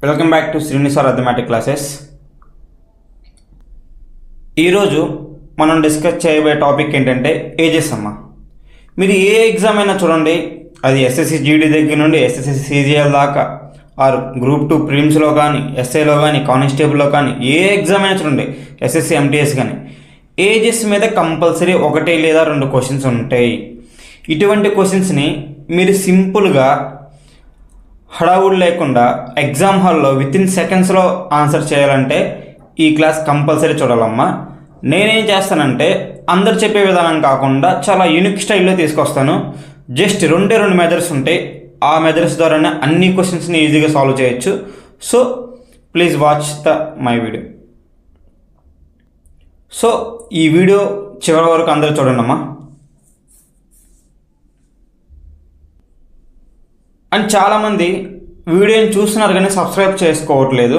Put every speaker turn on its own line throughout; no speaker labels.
Welcome back to Srinivas arithmetic classes. ఈరోజు మనం discuss చేయబోయే టాపిక్ ఏంటంటే ఏజెస్ అమ్మ. మీరు ఏ ఎగ్జామ్ అయినా చూడండి, అది ఎస్ఎస్సి జీడీ దగ్గర నుండి ఎస్ఎస్సి సిజిఎల్ దాకా, ఆర్ గ్రూప్ 2 ప్రిలిమ్స్లో కానీ, ఎస్ఐలో కానీ, కానిస్టేబుల్లో కానీ, ఏ ఎగ్జామ్ అయినా చూడండి, ఎస్ఎస్సి ఎంటీఎస్ కానీ, ఏజెస్ మీద కంపల్సరీ 1 లేదా 2 క్వశ్చన్స్ ఉంటాయి. ఇటువంటి క్వశ్చన్స్ని మీరు సింపుల్గా హడావుడు లేకుండా ఎగ్జామ్ హాల్లో వితిన్ సెకండ్స్లో ఆన్సర్ చేయాలంటే ఈ క్లాస్ కంపల్సరీ చూడాలమ్మా. నేనేం చేస్తానంటే అందరు చెప్పే విధానం కాకుండా చాలా యూనిక్ స్టైల్లో తీసుకొస్తాను. జస్ట్ 2 మెథడ్స్ ఉంటాయి, ఆ మెథడ్స్ ద్వారానే అన్ని క్వశ్చన్స్ని ఈజీగా సాల్వ్ చేయొచ్చు. So please watch my video. So ఈ వీడియో చివరి వరకు అందరూ చూడండి అమ్మా. అండ్ చాలామంది వీడియోని చూస్తున్నారు కానీ సబ్స్క్రైబ్ చేసుకోవట్లేదు.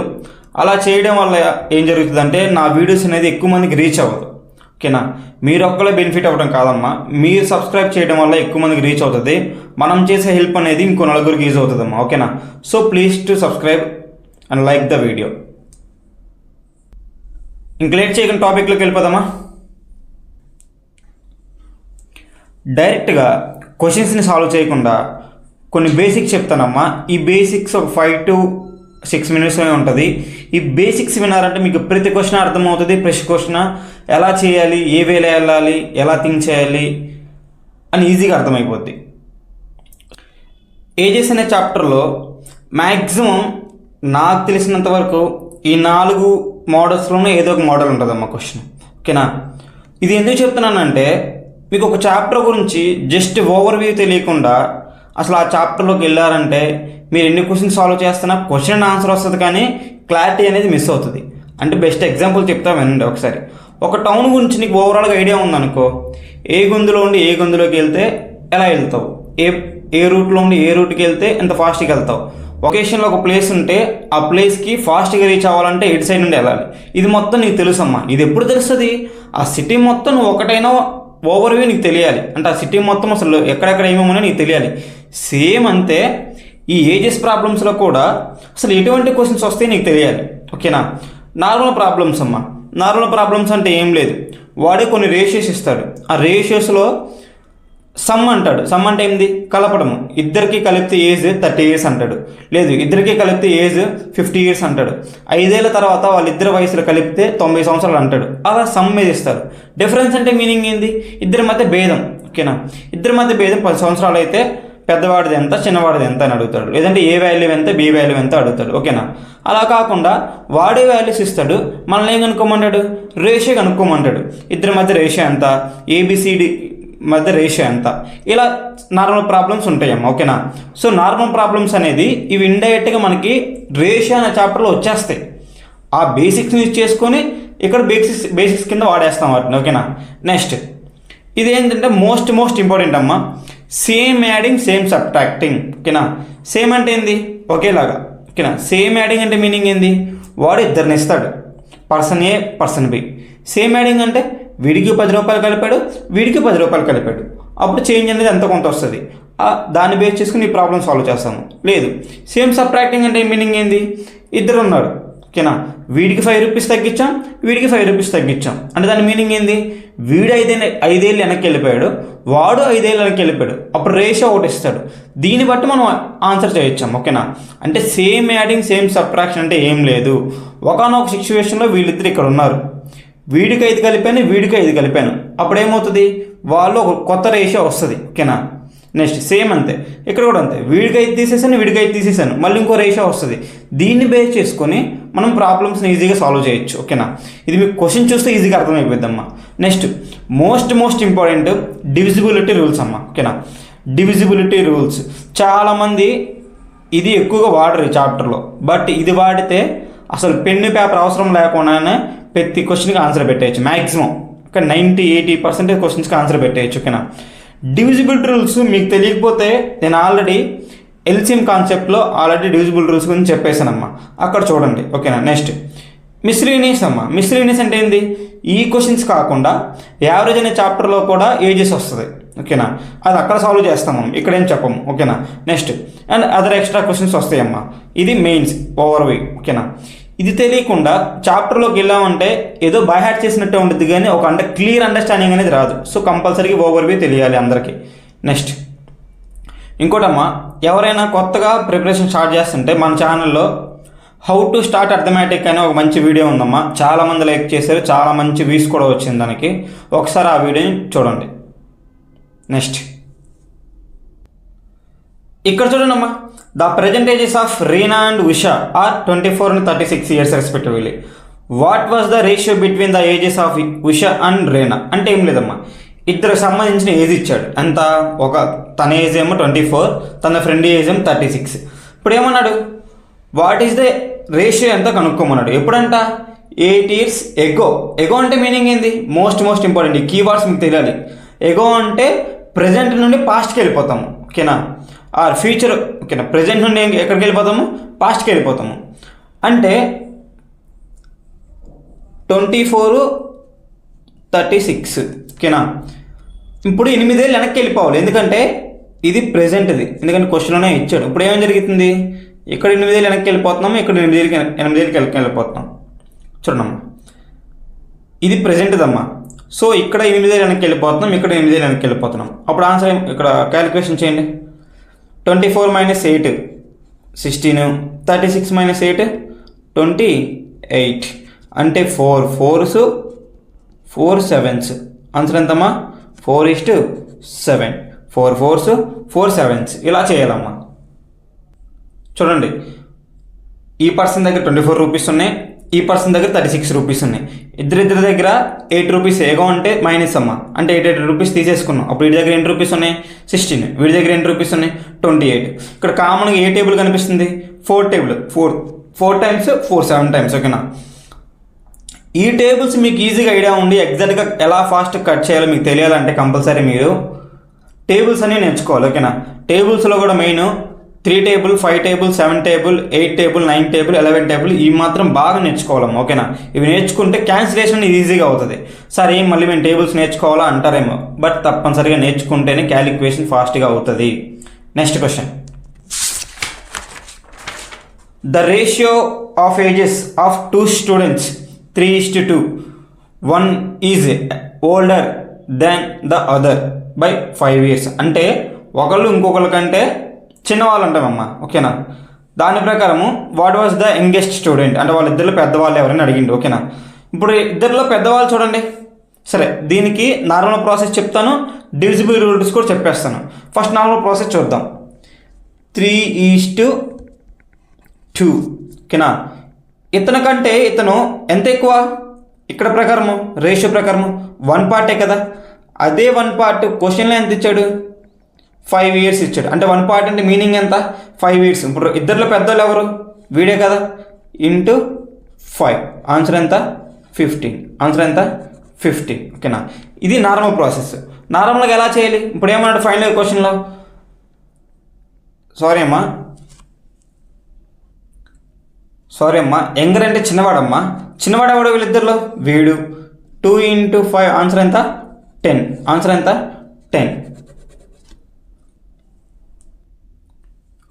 అలా చేయడం వల్ల ఏం జరుగుతుందంటే నా వీడియోస్ అనేది ఎక్కువ మందికి రీచ్ అవ్వదు. ఓకేనా, మీరు ఒక్కలే బెనిఫిట్ అవ్వడం కాదమ్మా, మీరు సబ్స్క్రైబ్ చేయడం వల్ల ఎక్కువ మందికి రీచ్ అవుతుంది. మనం చేసే హెల్ప్ అనేది ఇంకో నలుగురికి యూజ్ అవుతుందమ్మా. ఓకేనా, so please to subscribe and like the video. ఇంక లేట్ చేయకుండా టాపిక్లోకి వెళ్ళిపోదామా. డైరెక్ట్గా క్వశ్చన్స్ని సాల్వ్ చేయకుండా కొన్ని బేసిక్స్ చెప్తానమ్మా. ఈ బేసిక్స్ ఒక 5 to 6 minutesలోనే ఉంటుంది. ఈ బేసిక్స్ వినారంటే మీకు ప్రతి క్వశ్చన్ అర్థమవుతుంది. ప్రతి క్వశ్చన్ ఎలా చేయాలి, ఏ వేలో వెళ్ళాలి, ఎలా థింక్ చేయాలి అని ఈజీగా అర్థమైపోద్ది. ఏజెస్ అనే చాప్టర్లో మ్యాక్సిమం నాకు తెలిసినంత వరకు ఈ 4 మోడల్స్లోనే ఏదో ఒక మోడల్ ఉంటుందమ్మా క్వశ్చన్. ఓకేనా, ఇది ఎందుకు చెప్తున్నానంటే మీకు ఒక చాప్టర్ గురించి జస్ట్ ఓవర్వ్యూ తెలియకుండా అసలు ఆ చాప్టర్లోకి వెళ్ళారంటే మీరు ఎన్ని క్వశ్చన్స్ సాల్వ్ చేస్తున్నా క్వశ్చన్ ఆన్సర్ వస్తుంది కానీ క్లారిటీ అనేది మిస్ అవుతుంది. అంటే బెస్ట్ ఎగ్జాంపుల్ చెప్తా వినండి ఒకసారి. ఒక టౌన్ గురించి నీకు ఓవరాల్గా ఐడియా ఉందనుకో, ఏ గొంతులో ఉండి ఏ గొంతులోకి వెళ్తే ఎలా వెళ్తావు, ఏ రూట్లో ఉండి ఏ రూట్కి వెళ్తే ఎంత ఫాస్ట్గా వెళ్తావు. లొకేషన్లో ఒక ప్లేస్ ఉంటే ఆ ప్లేస్కి ఫాస్ట్గా రీచ్ అవ్వాలంటే ఎటు సైడ్ నుండి వెళ్ళాలి. ఇది మొత్తం నీకు తెలుసమ్మా. ఇది ఎప్పుడు తెలుస్తుంది? ఆ సిటీ మొత్తం నువ్వు ఒకటైనా ఓవర్వ్యూ నీకు తెలియాలి. అంటే ఆ సిటీ మొత్తం అసలు ఎక్కడెక్కడ ఏమేమో నీకు తెలియాలి. సేమ్ అంతే ఈ ఏజెస్ ప్రాబ్లమ్స్లో కూడా అసలు ఎటువంటి క్వశ్చన్స్ వస్తాయి నీకు తెలియాలి. ఓకేనా, నార్మల్ ప్రాబ్లమ్స్ అమ్మా. నార్మల్ ప్రాబ్లమ్స్ అంటే ఏం లేదు, వాడే కొన్ని రేషియోస్ ఇస్తాడు. ఆ రేషియోస్లో సమ్ అంటాడు. సమ్ అంటే ఏంది? కలపడము. ఇద్దరికి కలిపితే ఏజ్ 30 years అంటాడు. లేదు, ఇద్దరికి కలిపితే ఏజ్ 50 years అంటాడు. 5 ఏళ్ళ తర్వాత వాళ్ళిద్దరి వయసులో కలిపితే 90 సంవత్సరాలు అంటాడు. అలా సమ్ మీద ఇస్తారు. డిఫరెన్స్ అంటే మీనింగ్ ఏంది? ఇద్దరి మధ్య భేదం. ఓకేనా, ఇద్దరి మధ్య భేదం 10 సంవత్సరాలు అయితే పెద్దవాడిది ఎంత, చిన్నవాడిది ఎంత అని అడుగుతాడు. లేదంటే ఏ వాల్యూ ఎంత, బి వాల్యూ ఎంత అడుగుతాడు. ఓకేనా, అలా కాకుండా వాడే వాల్యూస్ ఇస్తాడు. మనల్ని ఏం కనుక్కోమంటాడు? రేషియో కనుక్కోమంటాడు. ఇద్దరి మధ్య రేషియో ఎంత, ఏబిసిడి మధ్య రేషియో ఎంత, ఇలా నార్మల్ ప్రాబ్లమ్స్ ఉంటాయమ్మా. ఓకేనా, సో నార్మల్ ప్రాబ్లమ్స్ అనేది ఇవి ఇండైరెక్ట్గా మనకి రేషియో అనే చాప్టర్లో వచ్చేస్తాయి. ఆ బేసిక్స్ యూజ్ చేసుకొని ఇక్కడ బేసిక్స్ కింద వాడేస్తాం వాటిని. ఓకేనా, నెక్స్ట్ ఇది ఏంటంటే మోస్ట్ ఇంపార్టెంట్ అమ్మా, సేమ్ యాడింగ్ సేమ్ సబ్ట్రాక్టింగ్. ఓకేనా, సేమ్ అంటే ఏంది? ఒకేలాగా. ఓకేనా, సేమ్ యాడింగ్ అంటే మీనింగ్ ఏంది? వాడు ఇద్దరిని ఇస్తాడు, పర్సన్ ఏ పర్సన్ బి. సేమ్ యాడింగ్ అంటే వీడికి 10 రూపాయలు కలిపాడు, వీడికి 10 రూపాయలు కలిపాడు, అప్పుడు చేంజ్ అనేది ఎంత కొంత వస్తుంది. దాన్ని బేస్ చేసుకుని ఈ ప్రాబ్లమ్ సాల్వ్ చేస్తాము. లేదు, సేమ్ సబ్ట్రాక్టింగ్ అంటే మీనింగ్ ఏంది? ఇద్దరు ఉన్నారు. ఓకేనా, వీడికి 5 రూపీస్ తగ్గించాం, వీడికి 5 రూపీస్ తగ్గించాం. అంటే దాని మీనింగ్ ఏంది? వీడు 5 ఏళ్ళు వెనక్కి వెళ్ళిపోయాడు, వాడు 5 ఏళ్ళు వెనక్కి వెళ్ళిపోయాడు, అప్పుడు రేషియో ఒకటి ఇస్తాడు. దీన్ని బట్టి మనం ఆన్సర్ చేయొచ్చాం. ఓకేనా, అంటే సేమ్ యాడింగ్ సేమ్ సబ్ట్రాక్షన్ అంటే ఏం లేదు. ఒకనొక సిచ్యువేషన్లో వీళ్ళిద్దరు ఇక్కడ ఉన్నారు, వీడికి 5 కలిపాను, వీడికి 5 కలిపాను, అప్పుడు ఏమవుతుంది? వాళ్ళు ఒక కొత్త రేషియో వస్తుంది. ఓకేనా, నెక్స్ట్ సేమ్ అంతే, ఇక్కడ కూడా అంతే, వీడికి 5 తీసేసాను, వీడికి 5 తీసేసాను, మళ్ళీ ఇంకో రేషియో వస్తుంది. దీన్ని బేస్ చేసుకొని మనం ప్రాబ్లమ్స్ని ఈజీగా సాల్వ్ చేయొచ్చు. ఓకేనా, ఇది మీకు క్వశ్చన్ చూస్తే ఈజీగా అర్థమైపోద్దమ్మా. Next most important divisibility rules అమ్మా. ఓకేనా, డివిజిబిలిటీ రూల్స్ చాలామంది ఇది ఎక్కువగా వాడరు ఈ చాప్టర్లో, బట్ ఇది వాడితే అసలు పెన్ను పేపర్ అవసరం లేకుండానే ప్రతి క్వశ్చన్కి ఆన్సర్ పెట్టేయచ్చు. మ్యాక్సిమం ఒక 90-80% క్వశ్చన్స్కి ఆన్సర్ పెట్టేయచ్చు. ఓకేనా, డివిజిబిలిటీ రూల్స్ మీకు తెలియకపోతే నేను ఆల్రెడీ ఎల్సిఎం కాన్సెప్ట్లో డివిజిబుల్ రూల్స్ గురించి చెప్పేశానమ్మా, అక్కడ చూడండి. ఓకేనా, నెక్స్ట్ మిస్లీనియస్ అమ్మా. మిస్లీనియస్ అంటే ఏంది? ఈ క్వశ్చన్స్ కాకుండా యావరేజ్ అనే చాప్టర్లో కూడా ఏజెస్ వస్తుంది. ఓకేనా, అది అక్కడ సాల్వ్ చేస్తాము, ఇక్కడేం చెప్పము. ఓకేనా, next and other extra questions వస్తాయమ్మా. ఇది మెయిన్స్ ఓవర్వ్యూ. ఓకేనా, ఇది తెలియకుండా చాప్టర్లోకి వెళ్ళామంటే ఏదో బై హార్ట్ చేసినట్టే ఉంటుంది, కానీ ఒక క్లియర్ అండర్స్టాండింగ్ అనేది రాదు. సో కంపల్సరీగా ఓవర్వ్యూ తెలియాలి అందరికీ. నెక్స్ట్ ఇంకోటమ్మా, ఎవరైనా కొత్తగా ప్రిపరేషన్ స్టార్ట్ చేస్తుంటే మన ఛానల్లో హౌ టు స్టార్ట్ అర్థమెటిక్ అనే ఒక మంచి వీడియో ఉందమ్మా. చాలామంది లైక్ చేశారు, చాలా మంచి వ్యూస్ కూడా వచ్చింది దానికి. ఒకసారి ఆ వీడియోని చూడండి. నెక్స్ట్ ఇక్కడ చూడండి అమ్మా, the present ages of Reena and Usha are 24 and 36 years respectively. What was the ratio between the ages of Usha and Reena? అంటే ఏం లేదమ్మా, ఇద్దరికి సంబంధించిన ఏజ్ ఇచ్చాడు. ఎంత? తన ఏజ్ ఏమో 24, తన ఫ్రెండ్ ఏజ్ ఏమో 36. ఇప్పుడు ఏమన్నాడు, వాట్ ఈస్ ద రేషియో ఎంత కనుక్కోమన్నాడు. ఎప్పుడంట? 8 years ఎగో. ఎగో అంటే మీనింగ్ ఏంది? మోస్ట్ ఇంపార్టెంట్, ఈ కీవర్డ్స్ మీకు తెలియాలి. ఎగో అంటే ప్రజెంట్ నుండి పాస్ట్కి వెళ్ళిపోతాము. ఓకేనా, ఆర్ ఫ్యూచర్. ఓకేనా, ప్రజెంట్ నుండి ఎక్కడికి వెళ్ళిపోతాము? పాస్ట్కి వెళ్ళిపోతాము. అంటే 24, 36. ఓకేనా, ఇప్పుడు 8 ఏళ్ళు వెనక్కి వెళ్ళిపోవాలి, ఎందుకంటే ఇది ప్రెజెంట్ది, ఎందుకంటే క్వశ్చన్లోనే ఇచ్చాడు. ఇప్పుడు ఏమేం జరుగుతుంది? ఇక్కడ 8 ఏళ్ళు వెనక్కి వెళ్ళిపోతున్నాము, ఇక్కడ 8 ఏళ్ళకి వెళ్ళిపోతున్నాం. చూడమ్మా, ఇది ప్రెజెంట్దమ్మా. సో ఇక్కడ 8 ఏళ్ళు వెనక్కి వెళ్ళిపోతున్నాం, ఇక్కడ 8 ఏళ్ళు వెనక్కి వెళ్ళిపోతున్నాం. అప్పుడు ఆన్సర్ ఇక్కడ క్యాలిక్యులేషన్ చేయండి. 24 - 8 16, 36 - 8 28. అంటే 4 4s 4 7s. ఆన్సర్ ఎంతమ్మా? 4:7. 4 4s 4 7s. ఇలా చేయాలమ్మా. చూడండి, ఈ పర్సన్ దగ్గర 24 రూపీస్ ఉన్నాయి, ఈ పర్సన్ దగ్గర 36 రూపీస్ ఉన్నాయి. ఇద్దరి దగ్గర 8 రూపీస్ ఏగో అంటే మైనస్ అమ్మ, అంటే 8 రూపీస్ తీసేసుకున్నాం. అప్పుడు వీడి దగ్గర ఎన్ని రూపీస్ ఉన్నాయి? 16. వీడి దగ్గర ఎన్ని రూపీస్ ఉన్నాయి? 28. ఇక్కడ కామన్గా ఏ టేబుల్ కనిపిస్తుంది? 4 టేబుల్. 4 times 4 7 times. ఓకేనా, ఈ టేబుల్స్ మీకు ఈజీగా ఐడియా ఉండి ఎగ్జాక్ట్గా ఎలా ఫాస్ట్ కట్ చేయాలో మీకు తెలియాలంటే కంపల్సరీ మీరు టేబుల్స్ అన్నీ నేర్చుకోవాలి. ఓకేనా, టేబుల్స్లో కూడా main 3 table, 5 table, 7 table, 8 table, 9 table, 11 table, ఇవి మాత్రం బాగా నేర్చుకోవాలమ్మా. ఓకేనా, ఇవి నేర్చుకుంటే క్యాన్సిలేషన్ ఈజీగా అవుతుంది. సరే మళ్ళీ మేము టేబుల్స్ నేర్చుకోవాలా అంటారేమో, బట్ తప్పనిసరిగా నేర్చుకుంటేనే క్యాలిక్యులేషన్ ఫాస్ట్గా అవుతుంది. Next question, the ratio of ages of 2 students 3:2. One is older than the other by 5 years. అంటే ఒకళ్ళు ఇంకొకరి కంటే చిన్నవాళ్ళు అంటామమ్మా. ఓకేనా, దాని ప్రకారము what was the youngest student, అంటే వాళ్ళిద్దరిలో పెద్దవాళ్ళు ఎవరైనా అడిగిండు. ఓకేనా, ఇప్పుడు ఇద్దరిలో పెద్దవాళ్ళు చూడండి. సరే, దీనికి నార్మల్ ప్రాసెస్ చెప్తాను, డివిజిబుల్ రూల్స్ కూడా చెప్పేస్తాను. ఫస్ట్ నార్మల్ ప్రాసెస్ చూద్దాం. 3:2. ఓకేనా, ఇతను కంటే ఇతను ఎంత ఎక్కువ? ఇక్కడ ప్రకారము రేషియో ప్రకారము 1 part కదా. అదే 1 part క్వశ్చన్లో ఎంత ఇచ్చాడు? 5 years ఇచ్చాడు. అంటే 1 part అంటే మీనింగ్ ఎంత? 5 years. ఇప్పుడు ఇద్దరిలో పెద్దవాళ్ళు ఎవరు? వీడే కదా, ఇంటూ 5. ఆన్సర్ ఎంత? 15. ఆన్సర్ ఎంత? 15. ఓకేనా, ఇది నార్మల్ ప్రాసెస్. నార్మల్గా ఎలా చేయాలి? ఇప్పుడు ఏమన్నాడు ఫైనల్ క్వశ్చన్లో? సారీ అమ్మా, యంగర్ అంటే చిన్నవాడమ్మా. చిన్నవాడు ఎవడు వీళ్ళిద్దరిలో? వీడు. 2 × 5. ఆన్సర్ ఎంత? 10. ఆన్సర్ ఎంత? 10.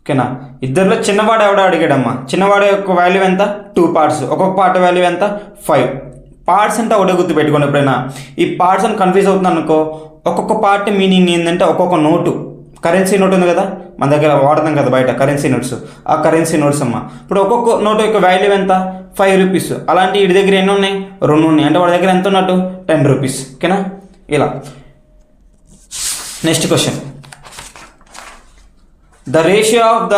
ఓకేనా, ఇద్దరిలో చిన్నవాడు ఎవడో అడిగాడమ్మా. చిన్నవాడు యొక్క వాల్యూ ఎంత? 2 parts. ఒక్కొక్క పార్ట్ వాల్యూ ఎంత? 5. పార్ట్స్ అంటే ఒకటే గుర్తు పెట్టుకోండి. ఎప్పుడైనా ఈ పార్ట్స్ అని కన్ఫ్యూజ్ అవుతుంది అనుకో, ఒక్కొక్క పార్ట్ మీనింగ్ ఏంటంటే ఒక్కొక్క నోటు, కరెన్సీ నోట్ ఉంది కదా మన దగ్గర, వాడతాం కదా బయట కరెన్సీ నోట్స్, ఆ కరెన్సీ నోట్స్ అమ్మ. ఇప్పుడు ఒక్కొక్క నోటు యొక్క వాల్యూ ఎంత? 5 rupees. అలాంటి వీడి దగ్గర ఎన్ని ఉన్నాయి? 2 ఉన్నాయి. అంటే వాడి దగ్గర ఎంత ఉన్నట్టు? 10 rupees. ఓకేనా, ఇలా. Next question, the ratio of the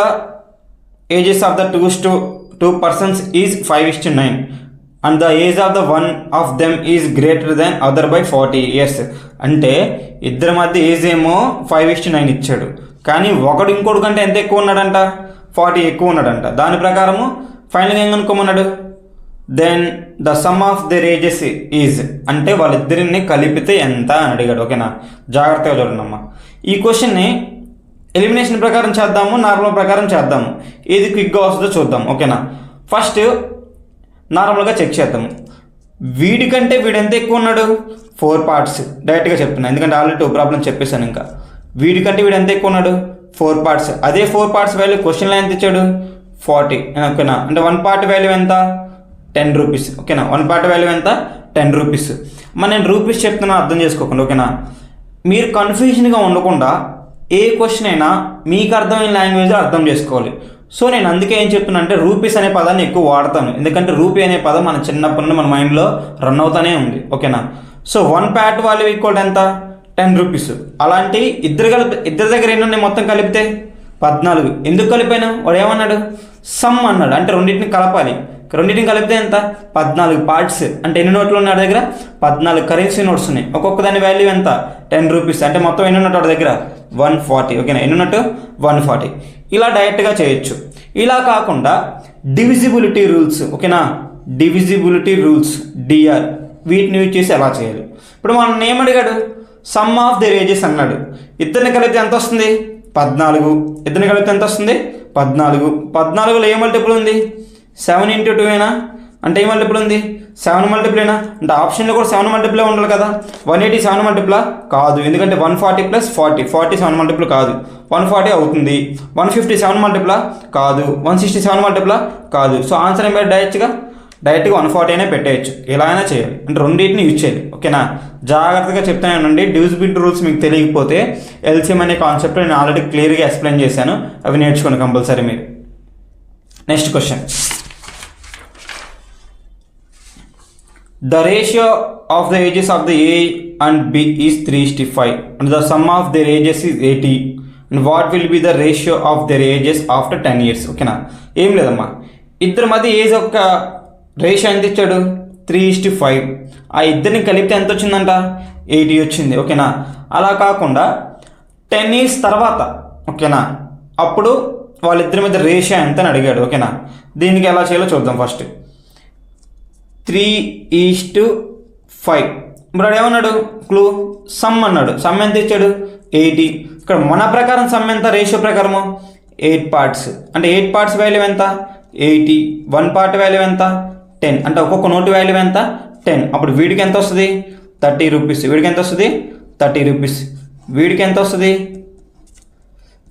ages of the two persons is 5:9 and the age of the one of them is greater than other by 40 years. అంటే ఇద్దరి మధ్య ఏజ్ ఏమో 5:9 ఇచ్చాడు, కానీ ఒకడు ఇంకోటి కంటే ఎంత ఎక్కువ ఉన్నాడంట? 40 ఎక్కువ ఉన్నాడంట. దాని ప్రకారము ఫైనల్గా ఏం కనుక్కోమన్నాడు? Then the sum of their ages is, అంటే వాళ్ళిద్దరిని కలిపితే ఎంత అని అడిగాడు. ఓకేనా, జాగ్రత్తగా చూడండి అమ్మా. ఈ క్వశ్చన్ని ఎలిమినేషన్ ప్రకారం చేద్దాము, నార్మల్ ప్రకారం చేద్దాము, ఏది క్విక్గా వస్తుందో చూద్దాం. ఓకేనా, ఫస్ట్ నార్మల్గా చెక్ చేద్దాము. వీడికంటే వీడు ఎంత ఎక్కువ ఉన్నాడు, 4 పార్ట్స్. డైరెక్ట్గా చెప్తున్నా, ఎందుకంటే ఆల్రెడీ 2 ప్రాబ్లమ్ చెప్పేశాను. ఇంకా వీడికంటే వీడు ఎంత ఎక్కువ ఉన్నాడు, 4 పార్ట్స్. అదే 4 పార్ట్స్ వాల్యూ క్వశ్చన్లో ఎంత ఇచ్చాడు, 40. ఓకేనా, అంటే 1 పార్ట్ వాల్యూ ఎంత, 10 రూపీస్. ఓకేనా, 1 పార్ట్ వాల్యూ ఎంత, 10 రూపీస్. మరి నేను రూపీస్ చెప్తున్నా, అర్థం చేసుకోకండి. ఓకేనా, మీరు కన్ఫ్యూజన్గా ఉండకుండా ఏ క్వశ్చన్ అయినా మీకు అర్థమైన లాంగ్వేజ్లో అర్థం చేసుకోవాలి. సో నేను అందుకే ఏం చెప్తున్నా అంటే రూపీస్ అనే పదాన్ని ఎక్కువ వాడతాను, ఎందుకంటే రూపీ అనే పదం మన చిన్నప్పటి నుండి మన మైండ్లో రన్ అవుతానే ఉంది. ఓకేనా, సో 1 పార్ట్ వాల్యూ ఈక్వల్ ఎంత, 10 రూపీస్. అలాంటి ఇద్దరి దగ్గర ఎన్ని మొత్తం కలిపితే 14. ఎందుకు కలిపాను, వాడు ఏమన్నాడు, సమ్ అన్నాడు, అంటే రెండింటిని కలపాలి. రెండింటిని కలిపితే ఎంత, 14 పార్ట్స్. అంటే ఎన్ని నోట్లు ఉన్నాయి వాడి దగ్గర, 14 కరెన్సీ నోట్స్ ఉన్నాయి. ఒక్కొక్క దాని వాల్యూ ఎంత, 10 రూపీస్. అంటే మొత్తం ఎన్ని ఉన్నట్టు వాడి దగ్గర, 140. ఓకేనా, ఎన్ని ఉన్నట్టు, 140. ఇలా డైరెక్ట్గా చేయొచ్చు. ఇలా కాకుండా డివిజిబిలిటీ రూల్స్, ఓకేనా, డివిజిబిలిటీ రూల్స్, డిఆర్, వీటిని యూజ్ చేసి ఎలా చేయాలి. ఇప్పుడు మనం ఏమడిగాడు, సమ్ ఆఫ్ ది ఏజెస్ అన్నాడు. ఇద్దరిని కలిపితే ఎంత వస్తుంది, 14. ఇద్దరిని కలిపితే ఎంత వస్తుంది, 14. 14లో ఏ మల్టిపుల్ ఉంది, 7 into 2 ఏనా, అంటే ఏ మల్టిపుల్ ఉంది, 7 మల్టిపుల్ ఏనా, అంటే ఆప్షన్లో కూడా 7 మల్టిపుల్ ఉండాలి కదా. 180 7 మల్టిపుల్ కాదు, ఎందుకంటే 140 + 40 7 మల్టిపుల్ కాదు, 140 అవుతుంది. 150 7 మల్టిపుల్ కాదు, 160 7 మల్టిపుల్ కాదు. సో ఆన్సర్ ఏం డైరెక్ట్గా 140 అయినా పెట్టేయచ్చు. ఎలా అయినా చేయాలి, అంటే రెండింటిని యూజ్ చేయాలి. ఓకేనా, జాగ్రత్తగా చెప్తానండి. డివిజిబిలిటీ రూల్స్ మీకు తెలియకపోతే ఎల్సిఎం అనే కాన్సెప్ట్ నేను ఆల్రెడీ క్లియర్గా ఎక్స్ప్లెయిన్ చేశాను, అవి నేర్చుకోండి కంపల్సరీ మీరు. Next question, the ratio of the ages of the A and B is 3:5 and the sum of their ages is 80 and what will be the ratio of their ages after 10 years. ఓకేనా, ఏం లేదమ్మా, ఇద్దరి మధ్య age యొక్క ratio ఎంత ఇచ్చాడు, 3:5. ఆ ఇద్దరిని కలిపితే ఎంత వచ్చిందంట, 80 వచ్చింది. ఓకేనా, అలా కాకుండా 10 years తర్వాత, ఓకేనా, అప్పుడు వాళ్ళిద్దరి మధ్య రేషియో ఎంత అని అడిగాడు. ఓకేనా, దీనికి ఎలా చేయాలో చూద్దాం. ఫస్ట్ 3:5. ఇప్పుడు ఏమన్నాడు, క్లూ సమ్ అన్నాడు. సమ్ ఎంత ఇచ్చాడు, 80. ఇక్కడ మన ప్రకారం సమ్ ఎంత, రేషియో ప్రకారము 8 పార్ట్స్. అంటే 8 పార్ట్స్ వాల్యూ ఎంత, 80. 1 పార్ట్ వాల్యూ ఎంత, 10. అంటే ఒక్కొక్క నోటు వాల్యూ ఎంత, 10. అప్పుడు వీడికి ఎంత వస్తుంది, 30 రూపీస్. వీడికి ఎంత వస్తుంది, 30 రూపీస్. వీడికి ఎంత వస్తుంది,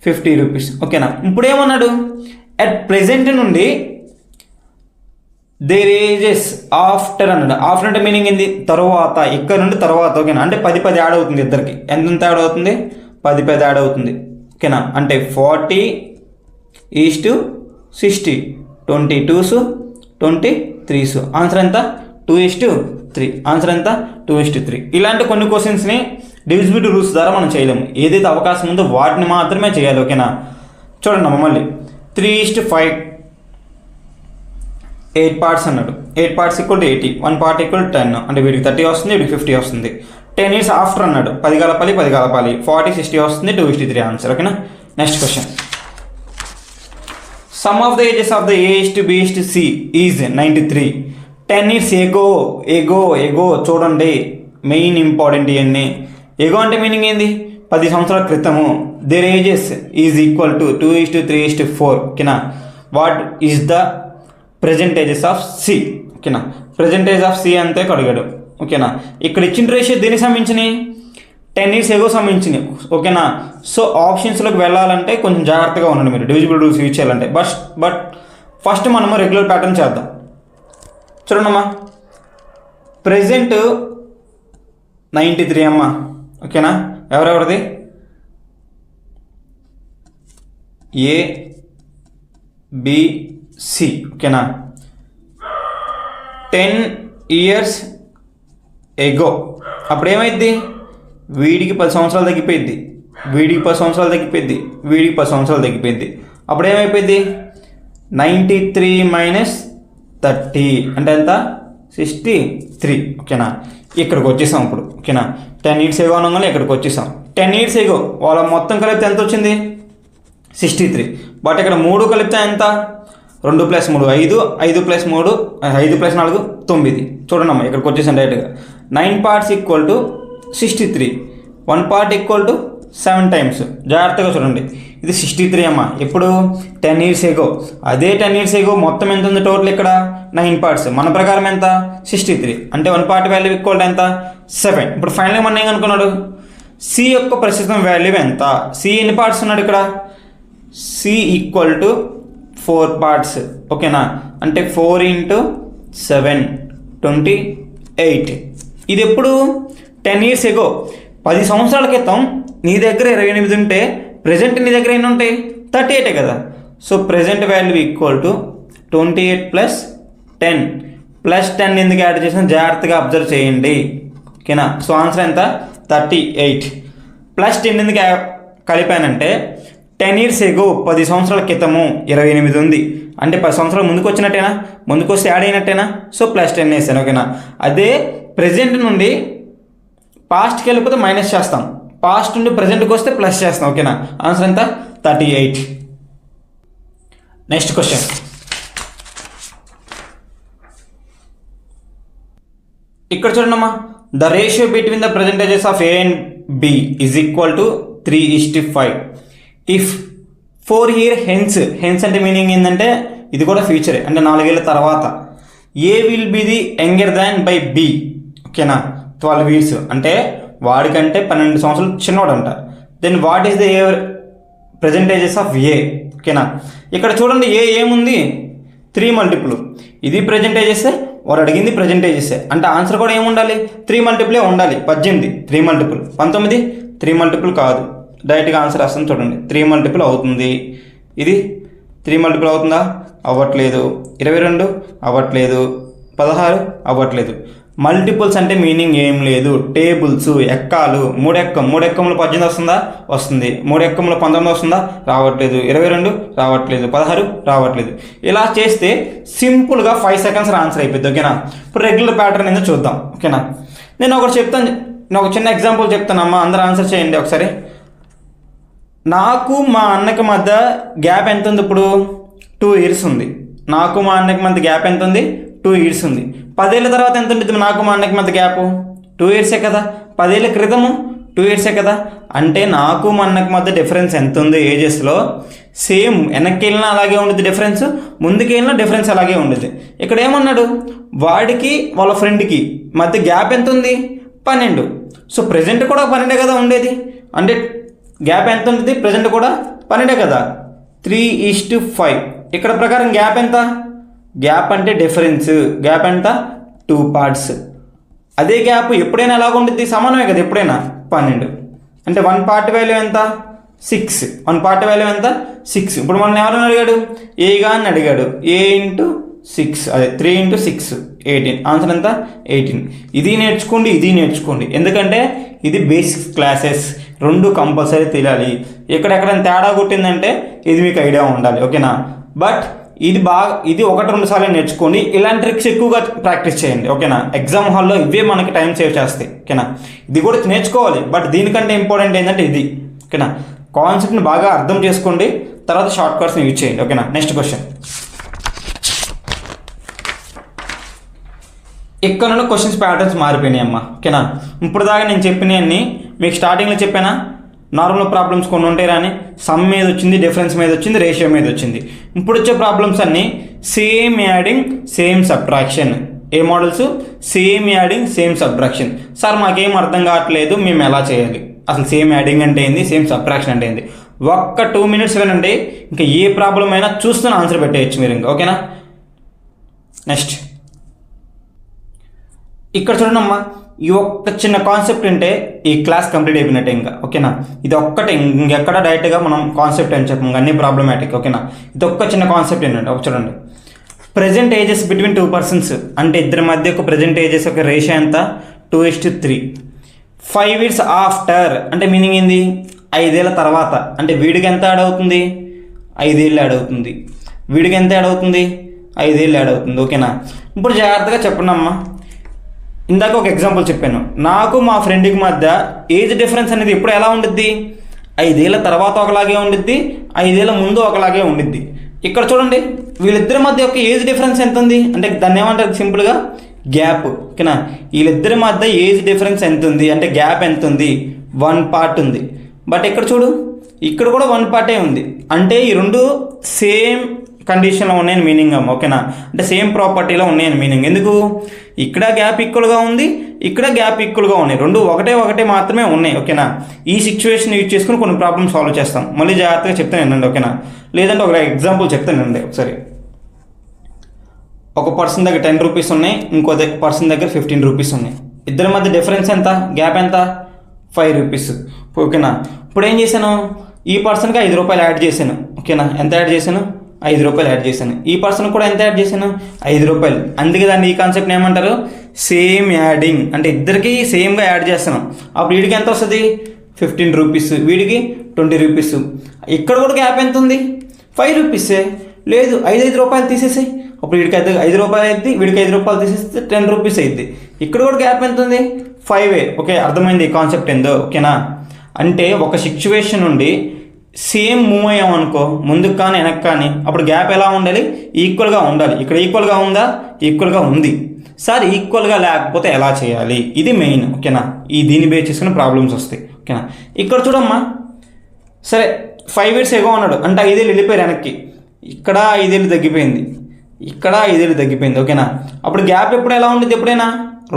50 రూపీస్. ఓకేనా, ఇప్పుడు ఏమన్నాడు, అట్ ప్రెజెంట్ నుండి దేర్ ఏజెస్ ఆఫ్టర్ అన్నాడు. ఆఫ్టర్ అంటే మీనింగ్ ఏంది, తర్వాత, ఇక్కడ నుండి తర్వాత. ఓకేనా, అంటే 10 యాడ్ అవుతుంది ఇద్దరికి. ఎంత యాడ్ అవుతుంది, 10 యాడ్ అవుతుంది. ఓకేనా, అంటే 40:60, 22s 23s. ఆన్సర్ ఎంత, 2:3. ఆన్సర్ ఎంత, 2:3. ఇలాంటి కొన్ని క్వశ్చన్స్ని డివిజిబిలిటీ రూల్స్ ద్వారా మనం చేయలేము. ఏదైతే అవకాశం ఉందో వాటిని మాత్రమే చేయాలి. ఓకేనా, చూడండి మళ్ళీ 3:5, 8 పార్ట్స్ అన్నాడు. 8 parts equal to 80. 1 part equal 10. అంటే వీడికి 30 వస్తుంది, వీడికి 50 వస్తుంది. 10 years ఆఫ్టర్ అన్నాడు. 10 కలపాలి, 10 కలపాలి. 40:60 వస్తుంది, 2:3 ఆన్సర్. ఓకేనా, next question, some of the ages of the A:B:C is 93. 10 years ఎగో చూడండి, మెయిన్ ఇంపార్టెంట్ ఇవన్నీ. ఎగో అంటే మీనింగ్ ఏంది, 10 సంవత్సరాల క్రితము. Their ages is equal to 2:3:4. ఓకేనా, what is the present ages of C. ఓకేనా, ప్రెజెంట్ ఏజ్ ఆఫ్ సి అంతే అడిగాడు. ఓకేనా, ఇక్కడ ఇచ్చిన రేషియో దేనికి సంబంధించినవి, 10 years ఎగో సంబంధించినవి. ఓకేనా, సో ఆప్షన్స్లోకి వెళ్ళాలంటే కొంచెం జాగ్రత్తగా ఉండండి మీరు, డివిజిబుల్ రూల్స్ యూజ్ చేయాలంటే. బట్ ఫస్ట్ మనము రెగ్యులర్ ప్యాటర్న్ చేద్దాం. చూడండమ్మా, ప్రెజెంట్ 93 అమ్మ. ఓకేనా, ఎవరెవరిది, A:B:C. ఓకేనా, 10 years ఎగో. అప్పుడు ఏమైద్ది, వీడికి 10 సంవత్సరాలు తగ్గిపోయింది, వీడికి 10 సంవత్సరాలు తగ్గిపోయింది, వీడికి 10 సంవత్సరాలు తగ్గిపోయింది. అప్పుడు ఏమైపోయింది, 93 - 30 అంటే ఎంత, 63. ఓకేనా, ఇక్కడికి వచ్చేసాం ఇప్పుడు. ఓకేనా, 10 years ఎగో అనగానే ఇక్కడికి వచ్చేసాం. 10 years ఎగో వాళ్ళ మొత్తం కలిపితే ఎంత వచ్చింది, 63. బట్ ఇక్కడ 3 కలిపితే ఎంత, 2 + 3 5, 5 + 3 5 + 4 9. చూడండి అమ్మా, ఇక్కడికి వచ్చేసాను డైరెక్ట్గా. 9 parts equal to 63. 1 part equal to 7 times. జాగ్రత్తగా చూడండి, ఇది 63 అమ్మ. ఎప్పుడు 10 years ఎగో. అదే 10 years ఎగో మొత్తం ఎంత ఉంది టోటల్ ఇక్కడ 9 పార్ట్స్. మన ప్రకారం ఎంత 63 అంటే 1 పార్ట్ వాల్యూ ఈక్వల్ ఎంత 7. ఇప్పుడు ఫైనల్గా మనం ఏం అనుకున్నాడు, సి యొక్క ప్రస్తుతం వాల్యూ ఎంత. సి ఎన్ని పార్ట్స్ ఉన్నాడు ఇక్కడ, సి ఈక్వల్ టు 4 పార్ట్స్. ఓకేనా, అంటే 4 × 7 28. ఇది ఎప్పుడు 10 years ఎగో. 10 సంవత్సరాల క్రితం నీ దగ్గర 28 ఉంటే ప్రజెంట్ నీ దగ్గర ఎన్ని ఉంటాయి 38 కదా. So present value equal to 28 + 10 + 10 ఎందుకు యాడ్ చేసిన జాగ్రత్తగా అబ్జర్వ్ చేయండి. ఓకేనా, సో ఆన్సర్ ఎంత 38 + 10 ఎందుకు కలిపానంటే 10 years ఎగో 10 సంవత్సరాల క్రితము 28 ఉంది అంటే 10 సంవత్సరాలు ముందుకు వచ్చినట్టేనా, ముందుకు వస్తే యాడ్ అయినట్టేనా. సో +10 వేసాను. ఓకేనా, అదే ప్రజెంట్ నుండి పాస్ట్కి వెళ్ళిపోతే మైనస్ చేస్తాం, పాస్ట్ నుండి ప్రజెంట్కి వస్తే ప్లస్ చేస్తాం. ఓకేనా, ఆన్సర్ ఎంత 38. నెక్స్ట్ క్వశ్చన్, ఇక్కడ చూడండమ్మా, the ratio between the percentages of A and B is equal to 3:5. If 4 years hence అంటే మీనింగ్ ఏంటంటే ఇది కూడా ఫ్యూచరే, అంటే 4 ఏళ్ళ తర్వాత. A will be the younger than by B. ఓకేనా, 12 years అంటే వాడికంటే 12 సంవత్సరాలు చిన్నవాడు అంట. Then what is the percentages of A. ఓకేనా, ఇక్కడ చూడండి ఏ ఏముంది 3 multiple. ఇది ప్రజెంటేజెస్, వాడు అడిగింది ప్రజెంటేజెస్, అంటే ఆన్సర్ కూడా ఏముండాలి 3 multiple ఉండాలి. 18 3 multiple, 19 3 multiple కాదు. డైరెక్ట్గా ఆన్సర్ వస్తుంది చూడండి, 3 multiple అవుతుంది. ఇది 3 multiple అవుతుందా, అవ్వట్లేదు. 22 అవ్వట్లేదు. 16 అవ్వట్లేదు. మల్టిపుల్స్ అంటే మీనింగ్ ఏం లేదు, టేబుల్స్ ఎక్కాలు. 3 ఎక్కములు 18 వస్తుందా, వస్తుంది. 3 ఎక్కములు 19 వస్తుందా, రావట్లేదు. 22 రావట్లేదు. 16 రావట్లేదు. ఇలా చేస్తే సింపుల్గా 5 seconds ఆన్సర్ అయిపోద్ది. ఓకేనా, ఇప్పుడు రెగ్యులర్ ప్యాటర్న్ ఏందో చూద్దాం. ఓకేనా, నేను ఒకటి చెప్తాను, నేను ఒక చిన్న ఎగ్జాంపుల్ చెప్తానమ్మా, అందరూ ఆన్సర్ చేయండి ఒకసారి. నాకు మా అన్నకి మధ్య గ్యాప్ ఎంత ఉంది ఇప్పుడు 2 years ఉంది. నాకు మా అన్నకి మధ్య గ్యాప్ ఎంత ఉంది 2 years ఉంది. 10 ఏళ్ళ తర్వాత ఎంత ఉంటుంది నాకు మా అన్నకి మధ్య గ్యాప్ 2 years కదా. 10 ఏళ్ళ క్రితము 2 years కదా. అంటే నాకు మా అన్నకి మధ్య డిఫరెన్స్ ఎంత ఉంది ఏజెస్లో, సేమ్ వెనక్కి వెళ్ళినా అలాగే ఉంటుంది డిఫరెన్స్, ముందుకు వెళ్ళినా డిఫరెన్స్ అలాగే ఉంటుంది. ఇక్కడ ఏమన్నాడు, వాడికి వాళ్ళ ఫ్రెండ్కి మధ్య గ్యాప్ ఎంత ఉంది 12. సో ప్రజెంట్ కూడా 12 కదా ఉండేది, అంటే గ్యాప్ ఎంత ఉంటుంది ప్రజెంట్ కూడా 12 కదా. 3:5. ఇక్కడ ప్రకారం గ్యాప్ ఎంత, గ్యాప్ అంటే డిఫరెన్స్, గ్యాప్ ఎంత 2 parts. అదే గ్యాప్ ఎప్పుడైనా ఎలాగ ఉంటుంది సమానమే కదా, ఎప్పుడైనా 12. అంటే 1 part వాల్యూ ఎంత 6. 1 part వాల్యూ ఎంత 6. ఇప్పుడు మనం ఎవరైనా అడిగాడు, ఏగా అని అడిగాడు. A × 6 అదే 3 × 6 18. ఆన్సర్ ఎంత 18. ఇది నేర్చుకోండి, ఇది నేర్చుకోండి, ఎందుకంటే ఇది బేసిక్స్ క్లాసెస్, 2 కంపల్సరీ తెలియాలి. ఎక్కడెక్కడైనా తేడా కొట్టిందంటే ఇది మీకు ఐడియా ఉండాలి. ఓకేనా, బట్ ఇది 1-2 సార్లు నేర్చుకోండి. ఇలాంటి ట్రిక్స్ ఎక్కువగా ప్రాక్టీస్ చేయండి. ఓకేనా, ఎగ్జామ్ హాల్లో ఇవే మనకి టైం సేవ్ చేస్తాయి. ఓకేనా, ఇది కూడా నేర్చుకోవాలి, బట్ దీనికంటే ఇంపార్టెంట్ ఏంటంటే ఇది. ఓకేనా, కాన్సెప్ట్ని బాగా అర్థం చేసుకోండి, తర్వాత షార్ట్ కట్స్ని యూజ్ చేయండి. ఓకేనా, నెక్స్ట్ క్వశ్చన్. ఇక్కడ నుండి క్వశ్చన్స్ ప్యాటర్న్స్ మారిపోయినాయి అమ్మా. ఓకేనా, ఇప్పుడు దాకా నేను చెప్పినవన్నీ మీకు స్టార్టింగ్లో చెప్పానా, నార్మల్ ప్రాబ్లమ్స్ కొన్ని ఉంటాయి రాని, సమ్ మీద వచ్చింది, డిఫరెన్స్ మీద వచ్చింది, రేషియో మీద వచ్చింది. ఇప్పుడు వచ్చే ప్రాబ్లమ్స్ అన్నీ same adding same subtraction. A models, same adding same subtraction. Sir మాకేం అర్థం కావట్లేదు, మేము ఎలా చేయాలి, అసలు సేమ్ యాడింగ్ అంటే ఏంది, సేమ్ సబ్ట్రాక్షన్ అంటే ఏంది, ఒక్క 2 minutes వినండి, ఇంకా ఏ ప్రాబ్లం అయినా చూస్తూనే ఆన్సర్ పెట్టేయచ్చు మీరు ఇంకా. ఓకేనా, నెక్స్ట్ ఇక్కడ చూడండి అమ్మా, ఈ ఒక్క చిన్న కాన్సెప్ట్ ఉంటే ఈ క్లాస్ కంప్లీట్ అయిపోయినట్టే ఇంకా. ఓకేనా, ఇది ఒక్కటే, ఇంకెక్కడ డైరెక్ట్గా మనం కాన్సెప్ట్ అని చెప్పం, అన్నీ ప్రాబ్లమాటిక్. ఓకేనా, ఇది ఒక్క చిన్న కాన్సెప్ట్ ఏంటంటే ఒక చూడండి, ప్రజెంట్ ఏజెస్ బిట్వీన్ 2 persons అంటే ఇద్దరి మధ్య ఒక ప్రజెంట్ ఏజెస్ ఒక రేషియో ఎంత 2:3. 5 years ఆఫ్టర్ అంటే మీనింగ్ ఏంది 5 ఏళ్ళ తర్వాత, అంటే వీడికి ఎంత యాడ్ అవుతుంది 5 ఏళ్ళు యాడ్ అవుతుంది, వీడికి ఎంత యాడ్ అవుతుంది 5 ఏళ్ళు యాడ్ అవుతుంది. ఓకేనా, ఇప్పుడు జాగ్రత్తగా చెప్పండి అమ్మా. ఇందాక ఒక ఎగ్జాంపుల్ చెప్పాను, నాకు మా ఫ్రెండ్కి మధ్య ఏజ్ డిఫరెన్స్ అనేది ఎప్పుడు ఎలా ఉండిద్ది 5 ఏళ్ళ తర్వాత ఒకలాగే ఉండిద్ది, 5 ఏళ్ళ ముందు ఒకలాగే ఉండిద్ది. ఇక్కడ చూడండి, వీళ్ళిద్దరి మధ్య ఒక ఏజ్ డిఫరెన్స్ ఎంత ఉంది అంటే దాన్ని ఏమంటారు సింపుల్గా గ్యాప్. ఓకేనా, వీళ్ళిద్దరి మధ్య ఏజ్ డిఫరెన్స్ ఎంత ఉంది అంటే గ్యాప్ ఎంత ఉంది 1 part ఉంది. బట్ ఇక్కడ చూడు ఇక్కడ కూడా 1 పార్టే ఉంది. అంటే ఈ రెండు సేమ్ కండిషన్లో ఉన్నాయని మీనింగ్ అమ్మ. ఓకేనా, అంటే సేమ్ ప్రాపర్టీలో ఉన్నాయని మీనింగ్. ఎందుకు, ఇక్కడ గ్యాప్ ఈక్వల్గా ఉంది, ఇక్కడ గ్యాప్ ఈక్వల్గా ఉన్నాయి, రెండు ఒకటే మాత్రమే ఉన్నాయి. ఓకేనా, ఈ సిచ్యువేషన్ యూజ్ చేసుకుని కొన్ని ప్రాబ్లమ్ సాల్వ్ చేస్తాం. మళ్ళీ జాగ్రత్తగా చెప్తాను వినండి. ఓకేనా, లేదంటే ఒక ఎగ్జాంపుల్ చెప్తాను వినండి ఒకసారి. ఒక పర్సన్ దగ్గర 10 రూపీస్ ఉన్నాయి, ఇంకో పర్సన్ దగ్గర 15 రూపీస్ ఉన్నాయి. ఇద్దరి మధ్య డిఫరెన్స్ ఎంత, గ్యాప్ ఎంత, 5 రూపీస్. ఓకేనా, ఇప్పుడు ఏం చేశాను, ఈ పర్సన్కి 5 రూపాయలు యాడ్ చేశాను. ఓకేనా, ఎంత యాడ్ చేశాను, 5 రూపాయలు యాడ్ చేశాను. ఈ పర్సన్ కూడా ఎంత యాడ్ చేశాను, 5 రూపాయలు. అందుకే దాన్ని ఈ కాన్సెప్ట్ని ఏమంటారు, సేమ్ యాడింగ్. అంటే ఇద్దరికి సేమ్గా యాడ్ చేస్తున్నాం. అప్పుడు వీడికి ఎంత వస్తుంది, 15 రూపీస్, వీడికి 20 రూపీస్. ఇక్కడ కూడా గ్యాప్ ఎంత ఉంది, 5 రూపీసే. లేదు, 5 రూపాయలు తీసేసాయి. అప్పుడు వీడికి అయితే 5 రూపాయలు అయింది, వీడికి 5 రూపాయలు తీసేస్తే 10 రూపీస్ అయింది. ఇక్కడ కూడా గ్యాప్ ఎంత ఉంది, 5. ఓకే, అర్థమైంది ఈ కాన్సెప్ట్ ఏందో. ఓకేనా, అంటే ఒక సిచ్యువేషన్ నుండి సేమ్ మూవ్ అయ్యామనుకో, ముందుకు కానీ వెనక్కి కానీ, అప్పుడు గ్యాప్ ఎలా ఉండాలి, ఈక్వల్గా ఉండాలి. ఇక్కడ ఈక్వల్గా ఉందా, ఈక్వల్గా ఉంది. సార్ ఈక్వల్గా లేకపోతే ఎలా చేయాలి, ఇది మెయిన్. ఓకేనా, దీన్ని బేస్ చేసుకుని ప్రాబ్లమ్స్ వస్తాయి. ఓకేనా, ఇక్కడ చూడమ్మా, సరే 5 ఇయర్స్ ఎగో ఉన్నాడు అంటే 5 ఏళ్ళు వెళ్ళిపోయారు వెనక్కి. ఇక్కడ 5 ఏళ్ళు తగ్గిపోయింది, ఇక్కడ 5 ఏళ్ళు తగ్గిపోయింది. ఓకేనా, అప్పుడు గ్యాప్ ఎప్పుడు ఎలా ఉండేది, ఎప్పుడైనా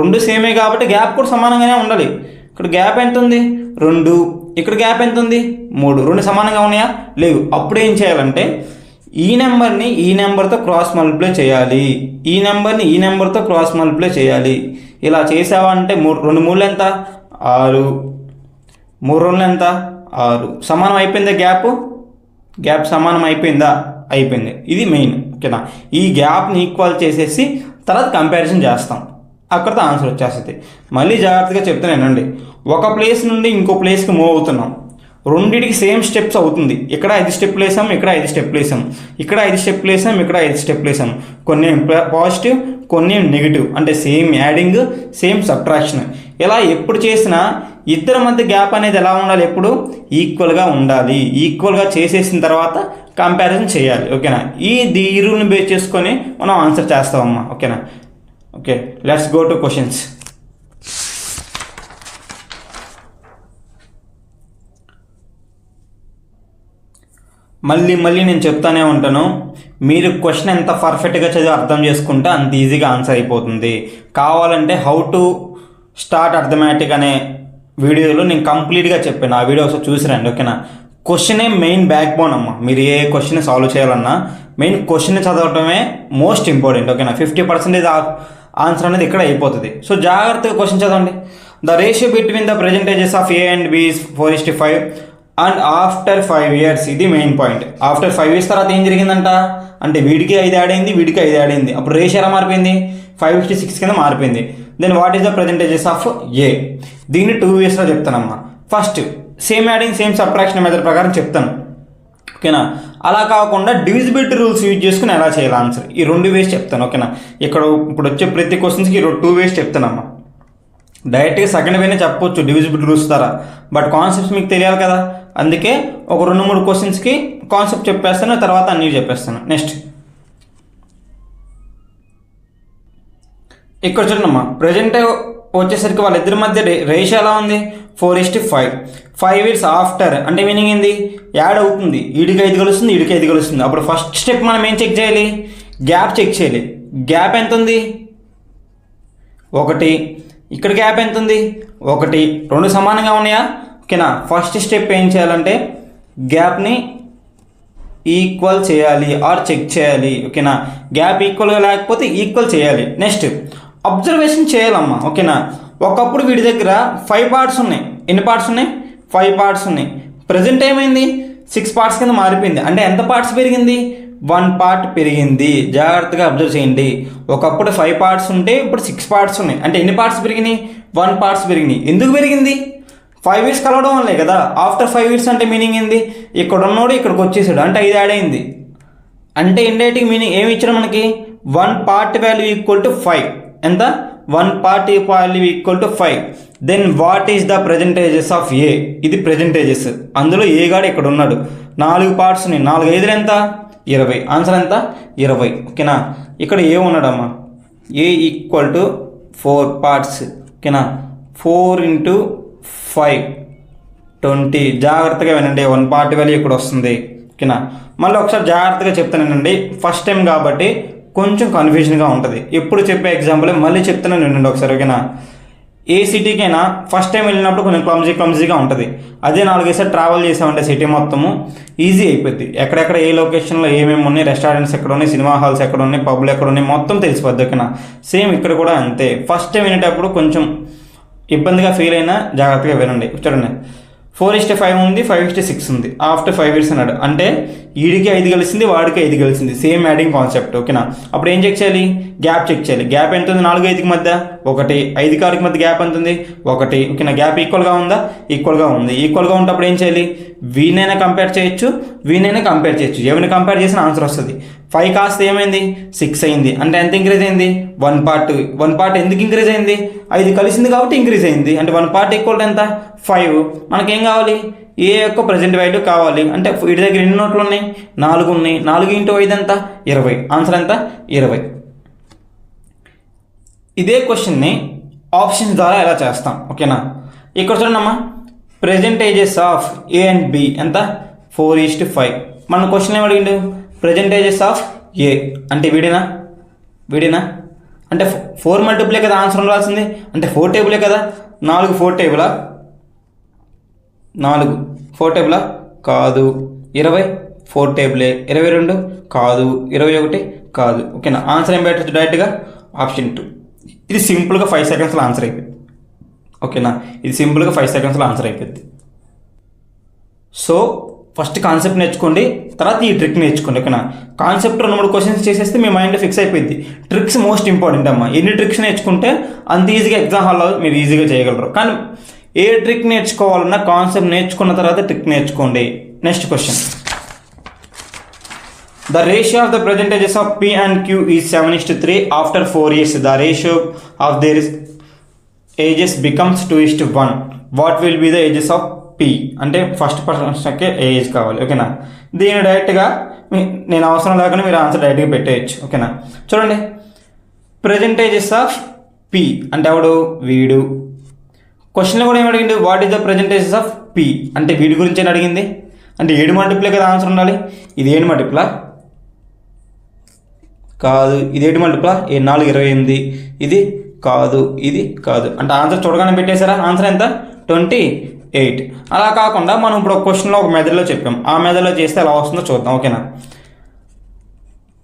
రెండు సేమే కాబట్టి గ్యాప్ కూడా సమానంగానే ఉండాలి. ఇక్కడ గ్యాప్ ఎంత ఉంది, 2. ఇక్కడ గ్యాప్ ఎంత ఉంది, 3. రెండు సమానంగా ఉన్నాయా, లేవు. అప్పుడు ఏం చేయాలంటే ఈ నెంబర్ని ఈ నెంబర్తో క్రాస్ మల్టిప్లై చేయాలి, ఈ నెంబర్ని ఈ నెంబర్తో క్రాస్ మల్టిప్లై చేయాలి. ఇలా చేసావా అంటే 2 3 ఎంత, 6, 3 2 ఎంత, 6. సమానం అయిపోయిందా, గ్యాప్ సమానం అయిపోయిందా, అయిపోయింది. ఇది మెయిన్. ఓకేనా, ఈ గ్యాప్ని ఈక్వల్ చేసేసి తర్వాత కంపారిజన్ చేస్తాం, అక్కడితో ఆన్సర్ వచ్చేస్తుంది. మళ్ళీ జాగ్రత్తగా చెప్తానేనండి, ఒక ప్లేస్ నుండి ఇంకో ప్లేస్కి మూవ్ అవుతున్నాం, రెండింటికి సేమ్ స్టెప్స్ అవుతుంది. ఇక్కడ 5 స్టెప్లు వేసాం, ఇక్కడ 5 స్టెప్లు వేసాం, ఇక్కడ 5 స్టెప్లు వేసాం, ఇక్కడ 5 స్టెప్లు వేసాం. కొన్ని పాజిటివ్, కొన్ని నెగిటివ్. అంటే సేమ్ యాడింగ్, సేమ్ సబ్ట్రాక్షన్. ఇలా ఎప్పుడు చేసినా ఇద్దరి మధ్య గ్యాప్ అనేది ఎలా ఉండాలి, ఎప్పుడు ఈక్వల్గా ఉండాలి. ఈక్వల్గా చేసేసిన తర్వాత కంపారిజన్ చేయాలి. ఓకేనా, ఈ రూల్ని బేస్ చేసుకొని మనం ఆన్సర్ చేస్తామమ్మా. ఓకేనా, okay, let's go to questions. మళ్ళీ నేను చెప్తానే ఉంటాను, మీరు క్వశ్చన్ ఎంత పర్ఫెక్ట్గా చదివి అర్థం చేసుకుంటే అంత ఈజీగా ఆన్సర్ అయిపోతుంది. కావాలంటే హౌ టు స్టార్ట్ అర్థమెటిక్ అనే వీడియోలో నేను కంప్లీట్గా చెప్పాను, ఆ వీడియో ఒకసారి చూసిరండి. ఓకేనా, క్వశ్చనే మెయిన్ బ్యాక్ బోన్ అమ్మ. మీరు ఏ క్వశ్చన్ సాల్వ్ చేయాలన్నా మెయిన్ క్వశ్చన్ చదవటమే మోస్ట్ ఇంపార్టెంట్. ఓకేనా, 50% ఆన్సర్ అనేది ఇక్కడ అయిపోతుంది. సో జాగ్రత్తగా క్వశ్చన్ చదవండి. The ratio between the percentages of A and B is 4:5 and after 5 years. ఇది మెయిన్ పాయింట్. ఆఫ్టర్ 5 years తర్వాత ఏం జరిగిందంట అంటే వీడికి 5 యాడ్ అయింది, వీడికి 5 యాడ్ అయింది. అప్పుడు రేషియో ఎలా మారిపోయింది, 5:6 కింద మారిపోయింది. Then what is the percentages of A, దీన్ని 2 waysలో చెప్తానమ్మా. First same adding same subtraction method ప్రకారం చెప్తాను. ఓకేనా, అలా కాకుండా డివిజిబిలిటీ రూల్స్ యూజ్ చేసుకుని ఎలా చేయాలి ఆన్సర్, ఈ 2 ways చెప్తాను. ఓకేనా, ఇక్కడ ఇప్పుడు వచ్చే ప్రతి క్వశ్చన్స్కి 2 ways చెప్తానమ్మా. డైరెక్ట్గా సెకండ్ వేనే చెప్పొచ్చు డివిజిబిలిటీ రూల్స్ ద్వారా, బట్ కాన్సెప్ట్స్ మీకు తెలియాలి కదా, అందుకే ఒక 2-3 క్వశ్చన్స్కి కాన్సెప్ట్ చెప్పేస్తాను, తర్వాత అన్నీ చెప్పేస్తాను. నెక్స్ట్ ఇక్కడ చూడమ్మా, ప్రజెంట్ వచ్చేసరికి వాళ్ళిద్దరి మధ్య రేషియో ఎలా ఉంది, 4:5. 5 years ఆఫ్టర్ అంటే మీనింగ్ ఏంది, యాడ్ అవుతుంది. ఈడికి 5 కలుస్తుంది, ఈడికి 5 కలుస్తుంది. అప్పుడు ఫస్ట్ స్టెప్ మనం ఏం చెక్ చేయాలి, గ్యాప్ చెక్ చేయాలి. గ్యాప్ ఎంత ఉంది, 1. ఇక్కడ గ్యాప్ ఎంత ఉంది, 1. రెండు సమానంగా ఉన్నాయా. ఓకేనా, ఫస్ట్ స్టెప్ ఏం చేయాలంటే గ్యాప్ని ఈక్వల్ చేయాలి ఆర్ చెక్ చేయాలి. ఓకేనా, గ్యాప్ ఈక్వల్గా లేకపోతే ఈక్వల్ చేయాలి. నెక్స్ట్ అబ్జర్వేషన్ చేయాలమ్మా. ఓకేనా, ఒకప్పుడు వీడి దగ్గర 5 పార్ట్స్ ఉన్నాయి. ఎన్ని పార్ట్స్ ఉన్నాయి, 5 పార్ట్స్ ఉన్నాయి. ప్రజెంట్ ఏమైంది, 6 పార్ట్స్ కింద మారిపోయింది. అంటే ఎంత పార్ట్స్ పెరిగింది, 1 పార్ట్ పెరిగింది. జాగ్రత్తగా అబ్జర్వ్ చేయండి. ఒకప్పుడు 5 పార్ట్స్ ఉంటే ఇప్పుడు 6 పార్ట్స్ ఉన్నాయి. అంటే ఎన్ని పార్ట్స్ పెరిగినాయి, 1 పార్ట్స్ పెరిగినాయి. ఎందుకు పెరిగింది, 5 years కలవడం వల్లే కదా. ఆఫ్టర్ 5 years అంటే మీనింగ్ ఏంది, ఇక్కడ ఉన్నోడు ఇక్కడికి వచ్చేసాడు అంటే 5 యాడ్ అయింది. అంటే ఇండైరెక్ట్ మీనింగ్ ఏమి ఇచ్చాడు మనకి, 1 part వాల్యూ ఈక్వల్ టు 5. ఎంత, 1 part value equal to 5. Then what is the percentages of A, ఇది పర్సెంటేజెస్. అందులో ఏ గాడు ఇక్కడ ఉన్నాడు, 4 parts ఉన్నాయి. 4 5 ఎంత, 20. ఆన్సర్ ఎంత, 20. ఓకేనా, ఇక్కడ ఏ ఉన్నాడమ్మా, ఏ ఈక్వల్ టు 4 parts. ఓకేనా, 4 into 5 20. జాగ్రత్తగా వినండి, 1 పార్ట్ వాల్యూ ఇక్కడ వస్తుంది. ఓకేనా, మళ్ళీ ఒకసారి జాగ్రత్తగా చెప్తానండి. ఫస్ట్ టైం కాబట్టి కొంచెం కన్ఫ్యూజన్గా ఉంటుంది. ఎప్పుడు చెప్పే ఎగ్జాంపుల్ మళ్ళీ చెప్తాను వినండి ఒకసారి. ఓకేనా, ఏ సిటీకైనా ఫస్ట్ టైం వెళ్ళినప్పుడు కొంచెం క్లమ్జీగా ఉంటుంది. అదే 4 ట్రావెల్ చేసామంటే సిటీ మొత్తము ఈజీ అయిపోద్ది. ఎక్కడెక్కడ ఏ లొకేషన్లో ఏమేమి ఉన్నాయి, రెస్టారెంట్స్ ఎక్కడ ఉన్నాయి, సినిమా హాల్స్ ఎక్కడ ఉన్నాయి, పబ్లు ఎక్కడ ఉన్నాయి, మొత్తం తెలిసిపోద్ది. ఓకేనా, సేమ్ ఇక్కడ కూడా అంతే. ఫస్ట్ టైం వినేటప్పుడు కొంచెం ఇబ్బందిగా ఫీల్ అయినా జాగ్రత్తగా వినండి. చూడండి, 4:5 ఉంది, 5:6 ఉంది. ఆఫ్టర్ 5 years అన్నాడు అంటే వీడికి 5 కలిసింది, వాడికి 5 కలిసింది. Same adding concept. ఓకేనా, అప్పుడు ఏం చెక్ చేయాలి? గ్యాప్ చెక్ చేయాలి. గ్యాప్ ఎంత ఉంది? 4, 5కి మధ్య 1, 5, 6కి మధ్య గ్యాప్ ఎంత ఉంది? 1. ఓకేనా, గ్యాప్ ఈక్వల్గా ఉందా? ఈక్వల్గా ఉంది. ఈక్వల్గా ఉన్నప్పుడు ఏం చేయాలి? వీనైనా కంపేర్ చేయొచ్చు, వీనైనా కంపేర్ చేయొచ్చు. ఎవరిని కంపేర్ చేసిన ఆన్సర్ వస్తుంది. 5 కాస్త ఏమైంది? 6 అయింది. అంటే ఎంత ఇంక్రీజ్ అయింది? 1 పార్ట్. 1 పార్ట్ ఎందుకు ఇంక్రీజ్ అయింది? 5 కలిసింది కాబట్టి ఇంక్రీజ్ అయింది. అంటే 1 పార్ట్ ఈక్వల్ ఎంత? 5. మనకేం కావాలి? ఏ యొక్క ప్రజెంట్ వాల్యూ కావాలి. అంటే వీటి దగ్గర ఎన్ని నోట్లు ఉన్నాయి? 4 ఉన్నాయి. 4 × 5 ఎంత? 20. ఆన్సర్ ఎంత? 20. ఇదే క్వశ్చన్ని ఆప్షన్స్ ద్వారా ఎలా చేస్తాం? ఓకేనా, ఇక్కడ చూడండమ్మా, present ages of A and B ఎంత? 4:5. మన క్వశ్చన్ ఏమి అడిగిండు? ప్రజెంట్ ఏజెస్ ఆఫ్ ఏ అంటే వీడినా అంటే 4 మల్టిపులే కదా ఆన్సర్ ఉండాల్సింది. అంటే 4 టేబులే కదా. 4 4 టేబులా? 4 4 టేబులా? కాదు. 20 4 టేబులే. 22 కాదు. 21 కాదు. ఓకేనా, ఆన్సర్ ఏం పెట్టచ్చు? డైరెక్ట్గా ఆప్షన్ 2. ఇది సింపుల్గా 5 secondsలో ఆన్సర్ అయిపోయింది. ఓకేనా, ఇది సింపుల్గా 5 secondsలో ఆన్సర్ అయిపోద్ది. సో ఫస్ట్ కాన్సెప్ట్ నేర్చుకోండి, తర్వాత ఈ ట్రిక్ నేర్చుకోండి. ఓకేనా, కాన్సెప్ట్ 2-3 క్వశ్చన్స్ చేసేస్తే మీ మైండ్లో ఫిక్స్ అయిపోయింది. ట్రిక్స్ మోస్ట్ ఇంపార్టెంట్ అమ్మా. ఎన్ని ట్రిక్స్ నేర్చుకుంటే అంత ఈజీగా ఎగ్జామ్ హాల్లో మీరు ఈజీగా చేయగలరు. కానీ ఏ ట్రిక్ నేర్చుకోవాలన్నా కాన్సెప్ట్ నేర్చుకున్న తర్వాత ట్రిక్ నేర్చుకోండి. Next question, the ratio of the percentages of P and Q is 7:3 after 4 years. The ratio of their ages becomes 2:1. What will be the ages of P? అంటే first పర్సన్కి age కావాలి. ఓకేనా, దీన్ని డైరెక్ట్గా నేను అవసరం లేకుండా మీరు ఆన్సర్ డైరెక్ట్గా పెట్టేయచ్చు. ఓకేనా, చూడండి, ప్రజెంటేజెస్ ఆఫ్ P అంటే ఎవడు? వీడు. క్వశ్చన్లో కూడా ఏమి అడిగింది? What is the ప్రజెంటేజెస్ of P అంటే వీడి గురించి ఏం అడిగింది? అంటే 7 మల్టిప్లే కదా ఆన్సర్ ఉండాలి. ఇది 7 మల్టిప్లా? కాదు. ఇది 8 మల్టిప్లా? 4 28. ఇది కాదు, ఇది కాదు. అంటే ఆన్సర్ చూడగానే పెట్టేశారా? ఆన్సర్ ఎంత? 28. అలా కాకుండా మనం ఇప్పుడు ఒక క్వశ్చన్లో ఒక మెథడ్లో చెప్పాం. ఆ మెథడ్లో చేస్తే ఎలా వస్తుందో చూద్దాం. ఓకేనా,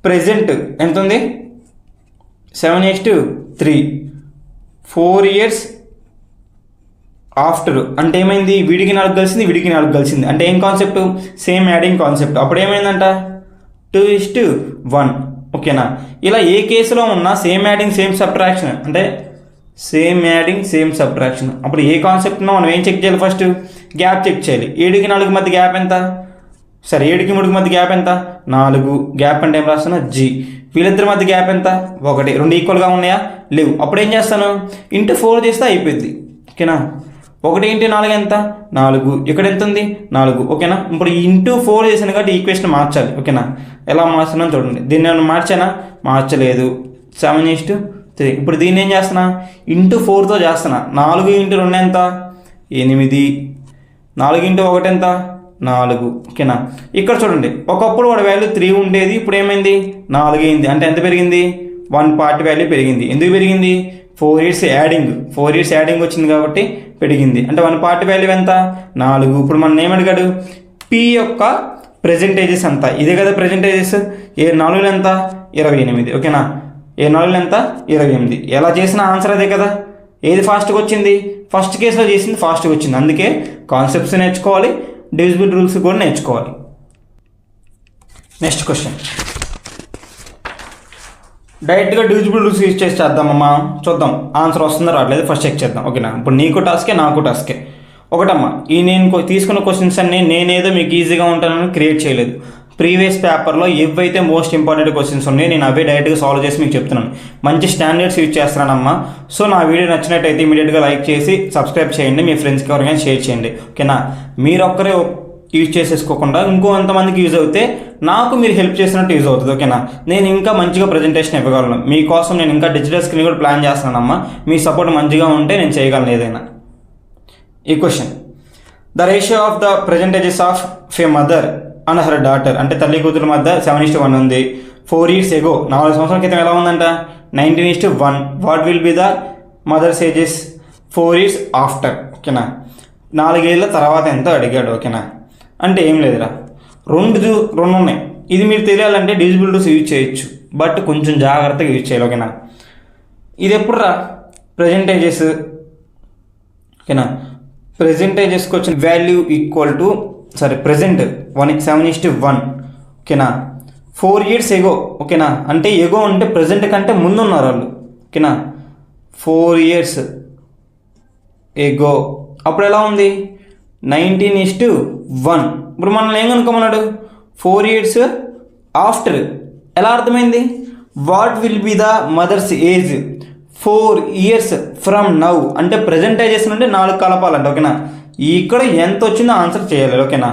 ప్రెజెంట్ ఎంత ఉంది? 7:3. 4 years ఆఫ్టర్ అంటే ఏమైంది? వీడికి 4 కలిసింది, వీడికి 4 కలిసింది. అంటే ఏం కాన్సెప్ట్? Same adding concept. అప్పుడు ఏమైందంట? 2:1. ఓకేనా, ఇలా ఏ కేసులో ఉన్నా సేమ్ యాడింగ్ సేమ్ సబ్ట్రాక్షన్ అంటే సేమ్ యాడింగ్ సేమ్ సబ్ట్రాక్షన్. అప్పుడు ఏ కాన్సెప్ట్నో మనం ఏం చెక్ చేయాలి? ఫస్ట్ గ్యాప్ చెక్ చేయాలి. 7కి 4 మధ్య గ్యాప్ ఎంత? సరే, 7కి 3 మధ్య గ్యాప్ ఎంత? 4. గ్యాప్ అంటే ఏం రాస్తున్నా? G. వీళ్ళిద్దరి మధ్య గ్యాప్ ఎంత? 1. 2 ఈక్వల్గా ఉన్నాయా? లేవు. అప్పుడు ఏం చేస్తాను? ఇంటూ 4 చేస్తే అయిపోద్ది. ఓకేనా, 1 × 4 ఎంత? 4. ఇక్కడ ఎంత ఉంది? 4. ఓకేనా, ఇప్పుడు ఇంటూ 4 చేశాను కాబట్టి ఈక్వేషన్ మార్చాలి. ఓకేనా, ఎలా మార్చున్నాను చూడండి. దీన్ని నేను మార్చానా? మార్చలేదు. 7:3. ఇప్పుడు దీన్ని ఏం చేస్తున్నా? ఇంటూ 4తో చేస్తున్నా. 4 × 2 ఎంత? 8. 4 × 1 ఎంత? 4. ఓకేనా, ఇక్కడ చూడండి, ఒకప్పుడు వాడి వాల్యూ 3 ఉండేది, ఇప్పుడు ఏమైంది? 4 అయింది. అంటే ఎంత పెరిగింది? 1 పార్ట్ వాల్యూ పెరిగింది. ఎందుకు పెరిగింది? 4 years యాడింగ్. 4 years యాడింగ్ వచ్చింది కాబట్టి పెరిగింది. అంటే 1 పార్ట్ వాల్యూ ఎంత? 4. ఇప్పుడు మనం ఏమడిగాడు? P యొక్క ప్రెజెంటేజెస్ ఎంత? ఇదే కదా ప్రెజెంటేజెస్. 4 ఎంత? 28. ఓకేనా, 4 ఎంత? 28. ఎలా చేసిన ఆన్సర్ అదే కదా. ఏది ఫాస్ట్గా వచ్చింది? ఫస్ట్ కేసులో చేసింది ఫాస్ట్గా వచ్చింది. అందుకే కాన్సెప్ట్స్ నేర్చుకోవాలి, డివిజిబుల్ రూల్స్ కూడా నేర్చుకోవాలి. నెక్స్ట్ క్వశ్చన్, డైరెక్ట్గా డివిజిబుల్ రూల్స్ యూజ్ చేసి చేద్దామమ్మా. చూద్దాం ఆన్సర్ వస్తుందో రావట్లేదు. ఫస్ట్ చెక్ చేద్దాం. ఓకేనా, ఇప్పుడు నీకు టాస్కే, నాకు టాస్కే. ఒకటమ్మా, ఈ నేను తీసుకున్న క్వశ్చన్స్ అన్నీ నేనేదో మీకు ఈజీగా ఉంటానని క్రియేట్ చేయలేదు. ప్రీవియస్ పేపర్లో ఏవైతే మోస్ట్ ఇంపార్టెంట్ క్వశ్చన్స్ ఉన్నాయో నేను అవే డైరెక్ట్గా సాల్వ్ చేసి మీకు చెప్తున్నాను. మంచి స్టాండర్డ్స్ యూజ్ చేస్తున్నానమ్మా. సో నా వీడియో నచ్చినట్టయితే ఇమీడియట్గా లైక్ చేసి సబ్స్క్రైబ్ చేయండి, మీ ఫ్రెండ్స్కి ఎవరికైనా షేర్ చేయండి. ఓకేనా, మీరొక్కరే యూజ్ చేసేసుకోకుండా ఇంకో అంతమందికి యూజ్ అవుతే నాకు మీరు హెల్ప్ చేసినట్టు యూజ్ అవుతుంది. ఓకేనా, నేను ఇంకా మంచిగా ప్రజెంటేషన్ ఇవ్వగలను. మీకోసం నేను ఇంకా డిజిటల్ స్క్రీన్ కూడా ప్లాన్ చేస్తున్నానమ్మా. మీ సపోర్ట్ మంచిగా ఉంటే నేను చేయగలను ఏదైనా. ఈ question, the ratio of the ప్రజెంటేజెస్ of A mother and her daughter, అంటే తల్లి కూతురు మధ్య 7:1 ఉంది. 4 years ఎగో 4 సంవత్సరాల క్రితం ఎలా ఉందంట 19:1. What will be the mother's ages 4 years after. ఓకేనా, 4 ఏళ్ళ తర్వాత ఎంత అడిగాడు. ఓకేనా, అంటే ఏం లేదురా, రెండు ఉన్నాయి. ఇది మీరు తెలియాలంటే డివిజిబుల్ రూల్స్ యూజ్ చేయొచ్చు, బట్ కొంచెం జాగ్రత్తగా యూజ్ చేయాలి. ఓకేనా, ఇది ఎప్పుడు రా ప్రజెంటేజెస్. ఓకేనా, ప్రజెంటేజెస్కి వచ్చిన వాల్యూ ఈక్వల్ టు ప్రజెంట్ 7:1. ఓకేనా, 4 years ఎగో. ఓకేనా, అంటే ఎగో అంటే ప్రజెంట్ కంటే ముందు ఉన్నారు వాళ్ళు. ఓకేనా, 4 years ఎగో అప్పుడు ఎలా ఉంది 19:1. ఇప్పుడు మనల్ని ఏం కనుక్కోమన్నాడు 4 years ఆఫ్టర్. ఎలా అర్థమైంది? What will be the mother's age 4 years from now, అంటే ప్రజెంటేజెస్ నుండి 4 కలపాలంట. ఓకేనా, ఇక్కడ ఎంత వచ్చిందో ఆన్సర్ చేయాలి. ఓకేనా,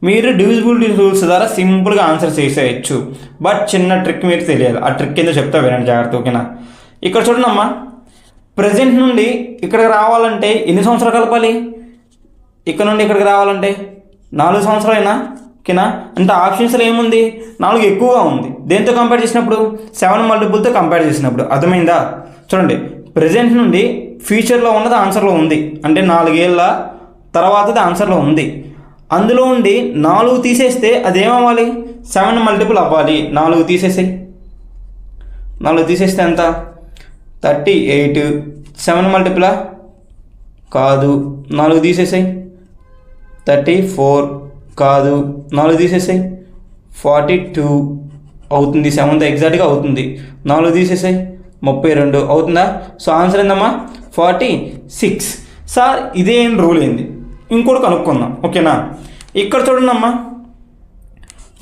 మీరు డివిజిబిలిటీ రూల్స్ ద్వారా సింపుల్గా ఆన్సర్ చేసేయచ్చు, బట్ చిన్న ట్రిక్ మీరు తెలియాలి. ఆ ట్రిక్ ఏందో చెప్తా వినండి జాగ్రత్త. ఓకేనా, ఇక్కడ చూడండి అమ్మా, ప్రజెంట్ నుండి ఇక్కడికి రావాలంటే ఎన్ని సంవత్సరాలు కలపాలి? ఇక్కడ నుండి ఇక్కడికి రావాలంటే 4 సంవత్సరాలైనా. ఓకేనా, అంటే ఆప్షన్స్లో ఏముంది 4 ఎక్కువగా ఉంది. దేంతో కంపేర్ చేసినప్పుడు 7 మల్టిపుల్తో కంపేర్ చేసినప్పుడు. అర్థమైందా? చూడండి, ప్రజెంట్ నుండి ఫ్యూచర్లో ఉన్నది ఆన్సర్లో ఉంది, అంటే 4 ఏళ్ళ తర్వాతది ఆన్సర్లో ఉంది. అందులో ఉండి 4 తీసేస్తే అదేమవ్వాలి 7 మల్టిపుల్ అవ్వాలి. 4 తీసేసాయి, 4 తీసేస్తే ఎంత 38. 7 మల్టిపులా కాదు, 4 తీసేసాయి 34 కాదు, 4 తీసేసాయి 42 అవుతుంది. 7తో ఎగ్జాక్ట్గా అవుతుంది. 4 తీసేసాయి 32 అవుతుందా? సో ఆన్సర్ ఏందమ్మా 46. సార్ ఇదేం రూల్ ఏంది? ఇంకోటి కనుక్కుందాం. ఓకేనా, ఇక్కడ చూడండి అమ్మా,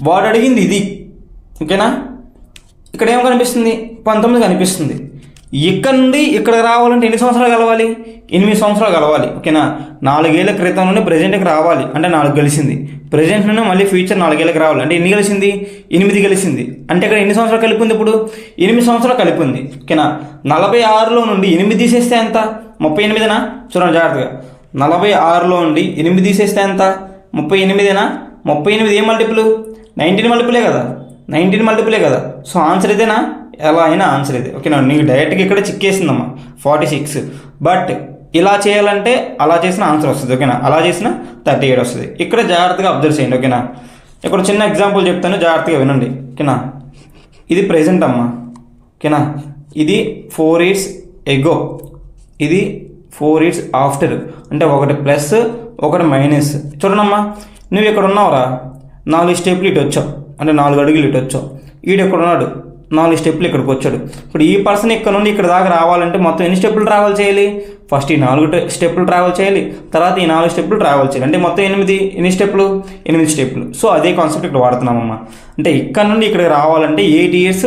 వాడు అడిగింది ఇది. ఓకేనా, ఇక్కడ ఏం కనిపిస్తుంది 19 కనిపిస్తుంది. ఇక్కడ నుండి ఇక్కడ రావాలంటే ఎన్ని సంవత్సరాలు కలవాలి 8 సంవత్సరాలు కలవాలి. ఓకేనా, 4 ఏళ్ళ క్రితం నుండి ప్రజెంట్కి రావాలి అంటే 4 కలిసింది. ప్రజెంట్ నుండి మళ్ళీ ఫ్యూచర్ 4 ఏళ్ళకి రావాలి అంటే ఎన్ని కలిసింది 8 కలిసింది. అంటే ఇక్కడ ఎన్ని సంవత్సరాలు కలిపి ఉంది? ఇప్పుడు 8 సంవత్సరాలు కలిపి ఉంది. ఓకేనా, 46లో నుండి 8 తీసేస్తే ఎంత 38నా? చూడండి జాగ్రత్తగా, 46లో నుండి 8 తీసేస్తే ఎంత 38నా? 38 ఏ మల్టిపుల్ 19 మల్టిపులే కదా, 19 మల్టిపులే కదా. సో ఆన్సర్ ఇదేనా? ఎలా అయినా ఆన్సర్ ఇదే. ఓకేనా, నీకు డైరెక్ట్గా ఇక్కడ చిక్కేసిందమ్మా 46. బట్ ఇలా చేయాలంటే అలా చేసిన ఆన్సర్ వస్తుంది. ఓకేనా, అలా చేసిన 38 వస్తుంది. ఇక్కడ జాగ్రత్తగా అబ్జర్వ్ చేయండి. ఓకేనా, ఇక్కడ చిన్న ఎగ్జాంపుల్ చెప్తాను, జాగ్రత్తగా వినండి. ఓకేనా, ఇది ప్రెజెంట్ అమ్మా. ఓకేనా, ఇది 4 years ఎగో, ఇది 4 years ఆఫ్టర్, అంటే ఒకటి ప్లస్ ఒకటి మైనస్. చూడండమ్మా, నువ్వు ఇక్కడ ఉన్నావురా 4 స్టెప్లు ఇటు వచ్చావు, అంటే 4 అడుగులు ఇటు వచ్చావు. ఈడు ఎక్కడ ఉన్నాడు 4 స్టెప్లు ఇక్కడికి వచ్చాడు. ఇప్పుడు ఈ పర్సన్ ఇక్కడ నుండి ఇక్కడ దాకా రావాలంటే మొత్తం ఎన్ని స్టెప్పులు ట్రావెల్ చేయాలి? ఫస్ట్ ఈ 4 స్టెప్పులు ట్రావెల్ చేయాలి, తర్వాత ఈ 4 స్టెప్పులు ట్రావెల్ చేయాలి, అంటే మొత్తం 8. ఎన్ని స్టెప్పులు? 8 స్టెప్పులు. సో అదే కాన్సెప్ట్ ఇక్కడ వాడుతున్నామమ్మా. అంటే ఇక్కడ నుండి ఇక్కడికి రావాలంటే 8 years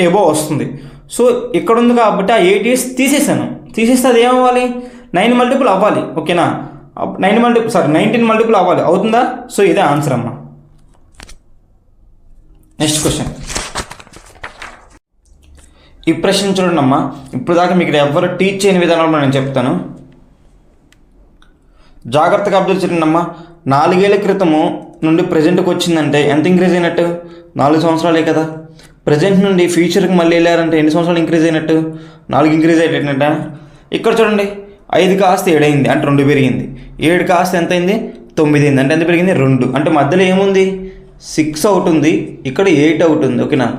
ఎబో వస్తుంది. సో ఇక్కడ ఉంది కాబట్టి ఆ 8 years తీసేసాను. తీసేస్తే అది ఏమవ్వాలి 9 మల్టిపుల్ అవ్వాలి. ఓకేనా, 19 మల్టిపుల్ అవ్వాలి. అవుతుందా? సో ఇదే ఆన్సర్ అమ్మా. Next question. ఈ ప్రశ్న చూడండి అమ్మా, ఇప్పుడు దాకా మీకు ఎవరు టీచ్ చేయని విధానంలో నేను చెప్తాను, జాగ్రత్తగా అబ్జర్వ్ చేయండి అమ్మా. 4 ఏళ్ళ క్రితము నుండి ప్రజెంట్కి వచ్చిందంటే ఎంత ఇంక్రీజ్ అయినట్టు 4 సంవత్సరాలే కదా. ప్రజెంట్ నుండి ఫ్యూచర్కి మళ్ళీ వెళ్ళారంటే ఎన్ని సంవత్సరాలు ఇంక్రీజ్ అయినట్టు 4 ఇంక్రీజ్ అయ్యేటట్ట. ఇక్కడ చూడండి, 5 కాస్త 7 అయింది అంటే 2 పెరిగింది. 7 కాస్త ఎంత అయింది 9 అయింది అంటే ఎంత పెరిగింది 2. అంటే మధ్యలో ఏముంది 6 అవుతుంది, ఇక్కడ 8 అవుతుంది. ఓకేనా,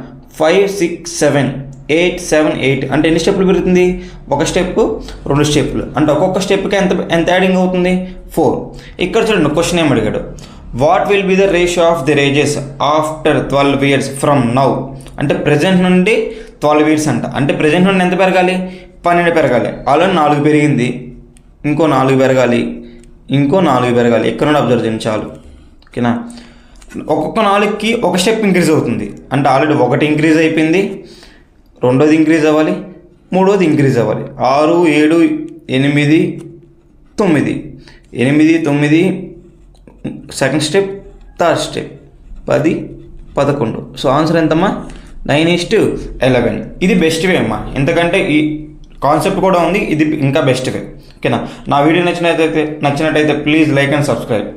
5 6 7 8 7 8 అంటే ఎన్ని స్టెప్పులు పెరుగుతుంది? 1 స్టెప్ 2 స్టెప్పులు, అంటే ఒక్కొక్క స్టెప్కి ఎంత యాడింగ్ అవుతుంది 4. ఇక్కడ చూడండి, క్వశ్చన్ ఏం అడిగాడు, what will be the ratio of the ages after 12 years from now, అంటే ప్రజెంట్ నుండి 12 years అంట. అంటే ప్రజెంట్ నుండి ఎంత పెరగాలి 12 పెరగాలి. ఆల్రెడీ 4 పెరిగింది, ఇంకో 4 పెరగాలి, ఇంకో 4 పెరగాలి. ఎక్కడ నుండి అబ్జర్వ్ చేయండి చాలు. ఓకేనా, ఒక్కొక్క 4కి 1 స్టెప్ ఇంక్రీజ్ అవుతుంది, అంటే ఆల్రెడీ 1 ఇంక్రీజ్ అయిపోయింది, 2ది ఇంక్రీజ్ అవ్వాలి, 3ది ఇంక్రీజ్ అవ్వాలి. 6 7 8 9 8 9 second step, third step 10 11. So answer ఎంతమ్మా 9:11. ఇది బెస్ట్ వే అమ్మా, ఎందుకంటే ఈ కాన్సెప్ట్ కూడా ఉంది, ఇది ఇంకా బెస్ట్ వే. ఓకేనా, నా వీడియో నచ్చినట్టయితే ప్లీజ్ లైక్ అండ్ సబ్స్క్రైబ్.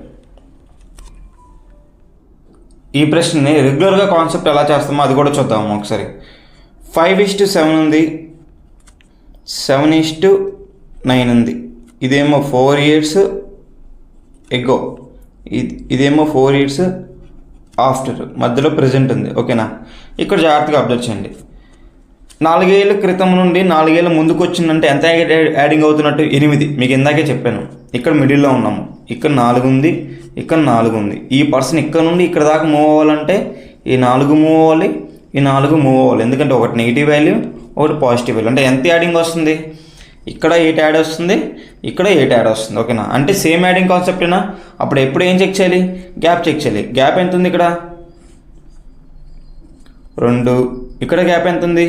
ఈ ప్రశ్నని రెగ్యులర్గా కాన్సెప్ట్ ఎలా చేస్తామో అది కూడా చూద్దాము ఒకసారి. 5:7 ఉంది, 7:9 ఉంది. ఇదేమో 4 years ఎగో, ఇదేమో 4 years ఆఫ్టర్, మధ్యలో ప్రజెంట్ ఉంది. ఓకేనా, ఇక్కడ జాగ్రత్తగా అబ్జర్వ్ చేయండి. 4 ఏళ్ళ క్రితం నుండి 4 ఏళ్ళ ముందుకు వచ్చిందంటే ఎంత యాడింగ్ అవుతున్నట్టు? 8. మీకు ఇందాకే చెప్పాను, ఇక్కడ మిడిల్లో ఉన్నాము. ఇక్కడ 4 ఉంది, ఇక్కడ 4 ఉంది. ఈ పర్సన్ ఇక్కడ నుండి ఇక్కడ దాకా మూవ్ అవ్వాలంటే ఈ 4 మూవ్ అవ్వాలి, ఈ 4 మూవ్ అవ్వాలి. ఎందుకంటే ఒకటి నెగిటివ్ వాల్యూ, ఒకటి పాజిటివ్ వాల్యూ. అంటే ఎంత యాడింగ్ వస్తుంది? ఇక్కడ 8 యాడ్ వస్తుంది, ఇక్కడ 8 యాడ్ వస్తుంది. ఓకేనా, అంటే సేమ్ యాడింగ్ కాన్సెప్టేనా? అప్పుడు ఎప్పుడు ఏం చెక్ చేయాలి? గ్యాప్ చెక్ చేయాలి. గ్యాప్ ఎంత ఉంది? ఇక్కడ 2. ఇక్కడ గ్యాప్ ఎంత ఉంది?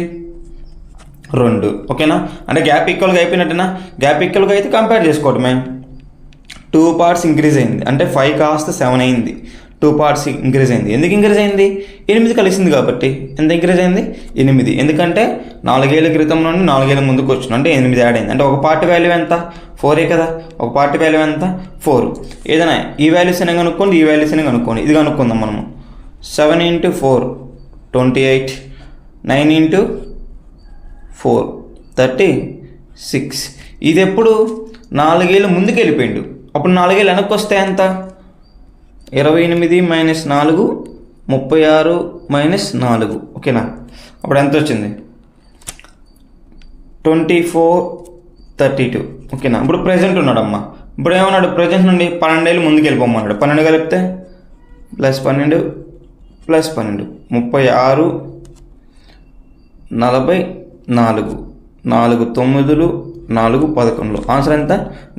2. ఓకేనా, అంటే గ్యాప్ ఈక్వల్గా అయిపోయినట్టేనా? గ్యాప్ ఈక్వల్గా అయితే కంపేర్ చేసుకోవటం. 2 parts ఇంక్రీజ్ అయింది, అంటే 5 కాస్త 7 అయింది. 2 parts ఇంక్రీజ్ అయింది. ఎందుకు ఇంక్రీజ్ అయింది? 8 కలిసింది కాబట్టి. ఎంత ఇంక్రీజ్ అయింది? 8. ఎందుకంటే 4 ఏళ్ళ క్రితం నుండి 4 ఏళ్ళ ముందుకు వచ్చిన, అంటే 8 యాడ్ అయింది. అంటే ఒక పార్ట్ వాల్యూ ఎంత? 4 కదా. ఒక పార్ట్ వాల్యూ ఎంత? 4. ఏదైనా ఈ వాల్యూస్ అయినా కనుక్కోండి, ఈ వాల్యూస్ అయినా కనుక్కోండి. ఇది కనుక్కుందాం మనము. 7 × 4 28, 9 × 4 36. ఇది ఎప్పుడు? 4 ఏళ్ళు ముందుకు వెళ్ళిపోయిండు. అప్పుడు 4 ఏళ్ళు వెనక్కి వస్తే ఎంత? 28 - 4 36 - 4. ఓకేనా, అప్పుడు ఎంత వచ్చింది? 24 32. ఓకేనా, ఇప్పుడు ప్రజెంట్ ఉన్నాడమ్మా. ఇప్పుడు ఏమన్నాడు? ప్రజెంట్ నుండి 12 ఏళ్ళు ముందుకు వెళ్ళిపోమన్నాడు. 12 కలిపితే +12 +12 36 44. 4 9 4 11. ఆన్సర్ ఎంత?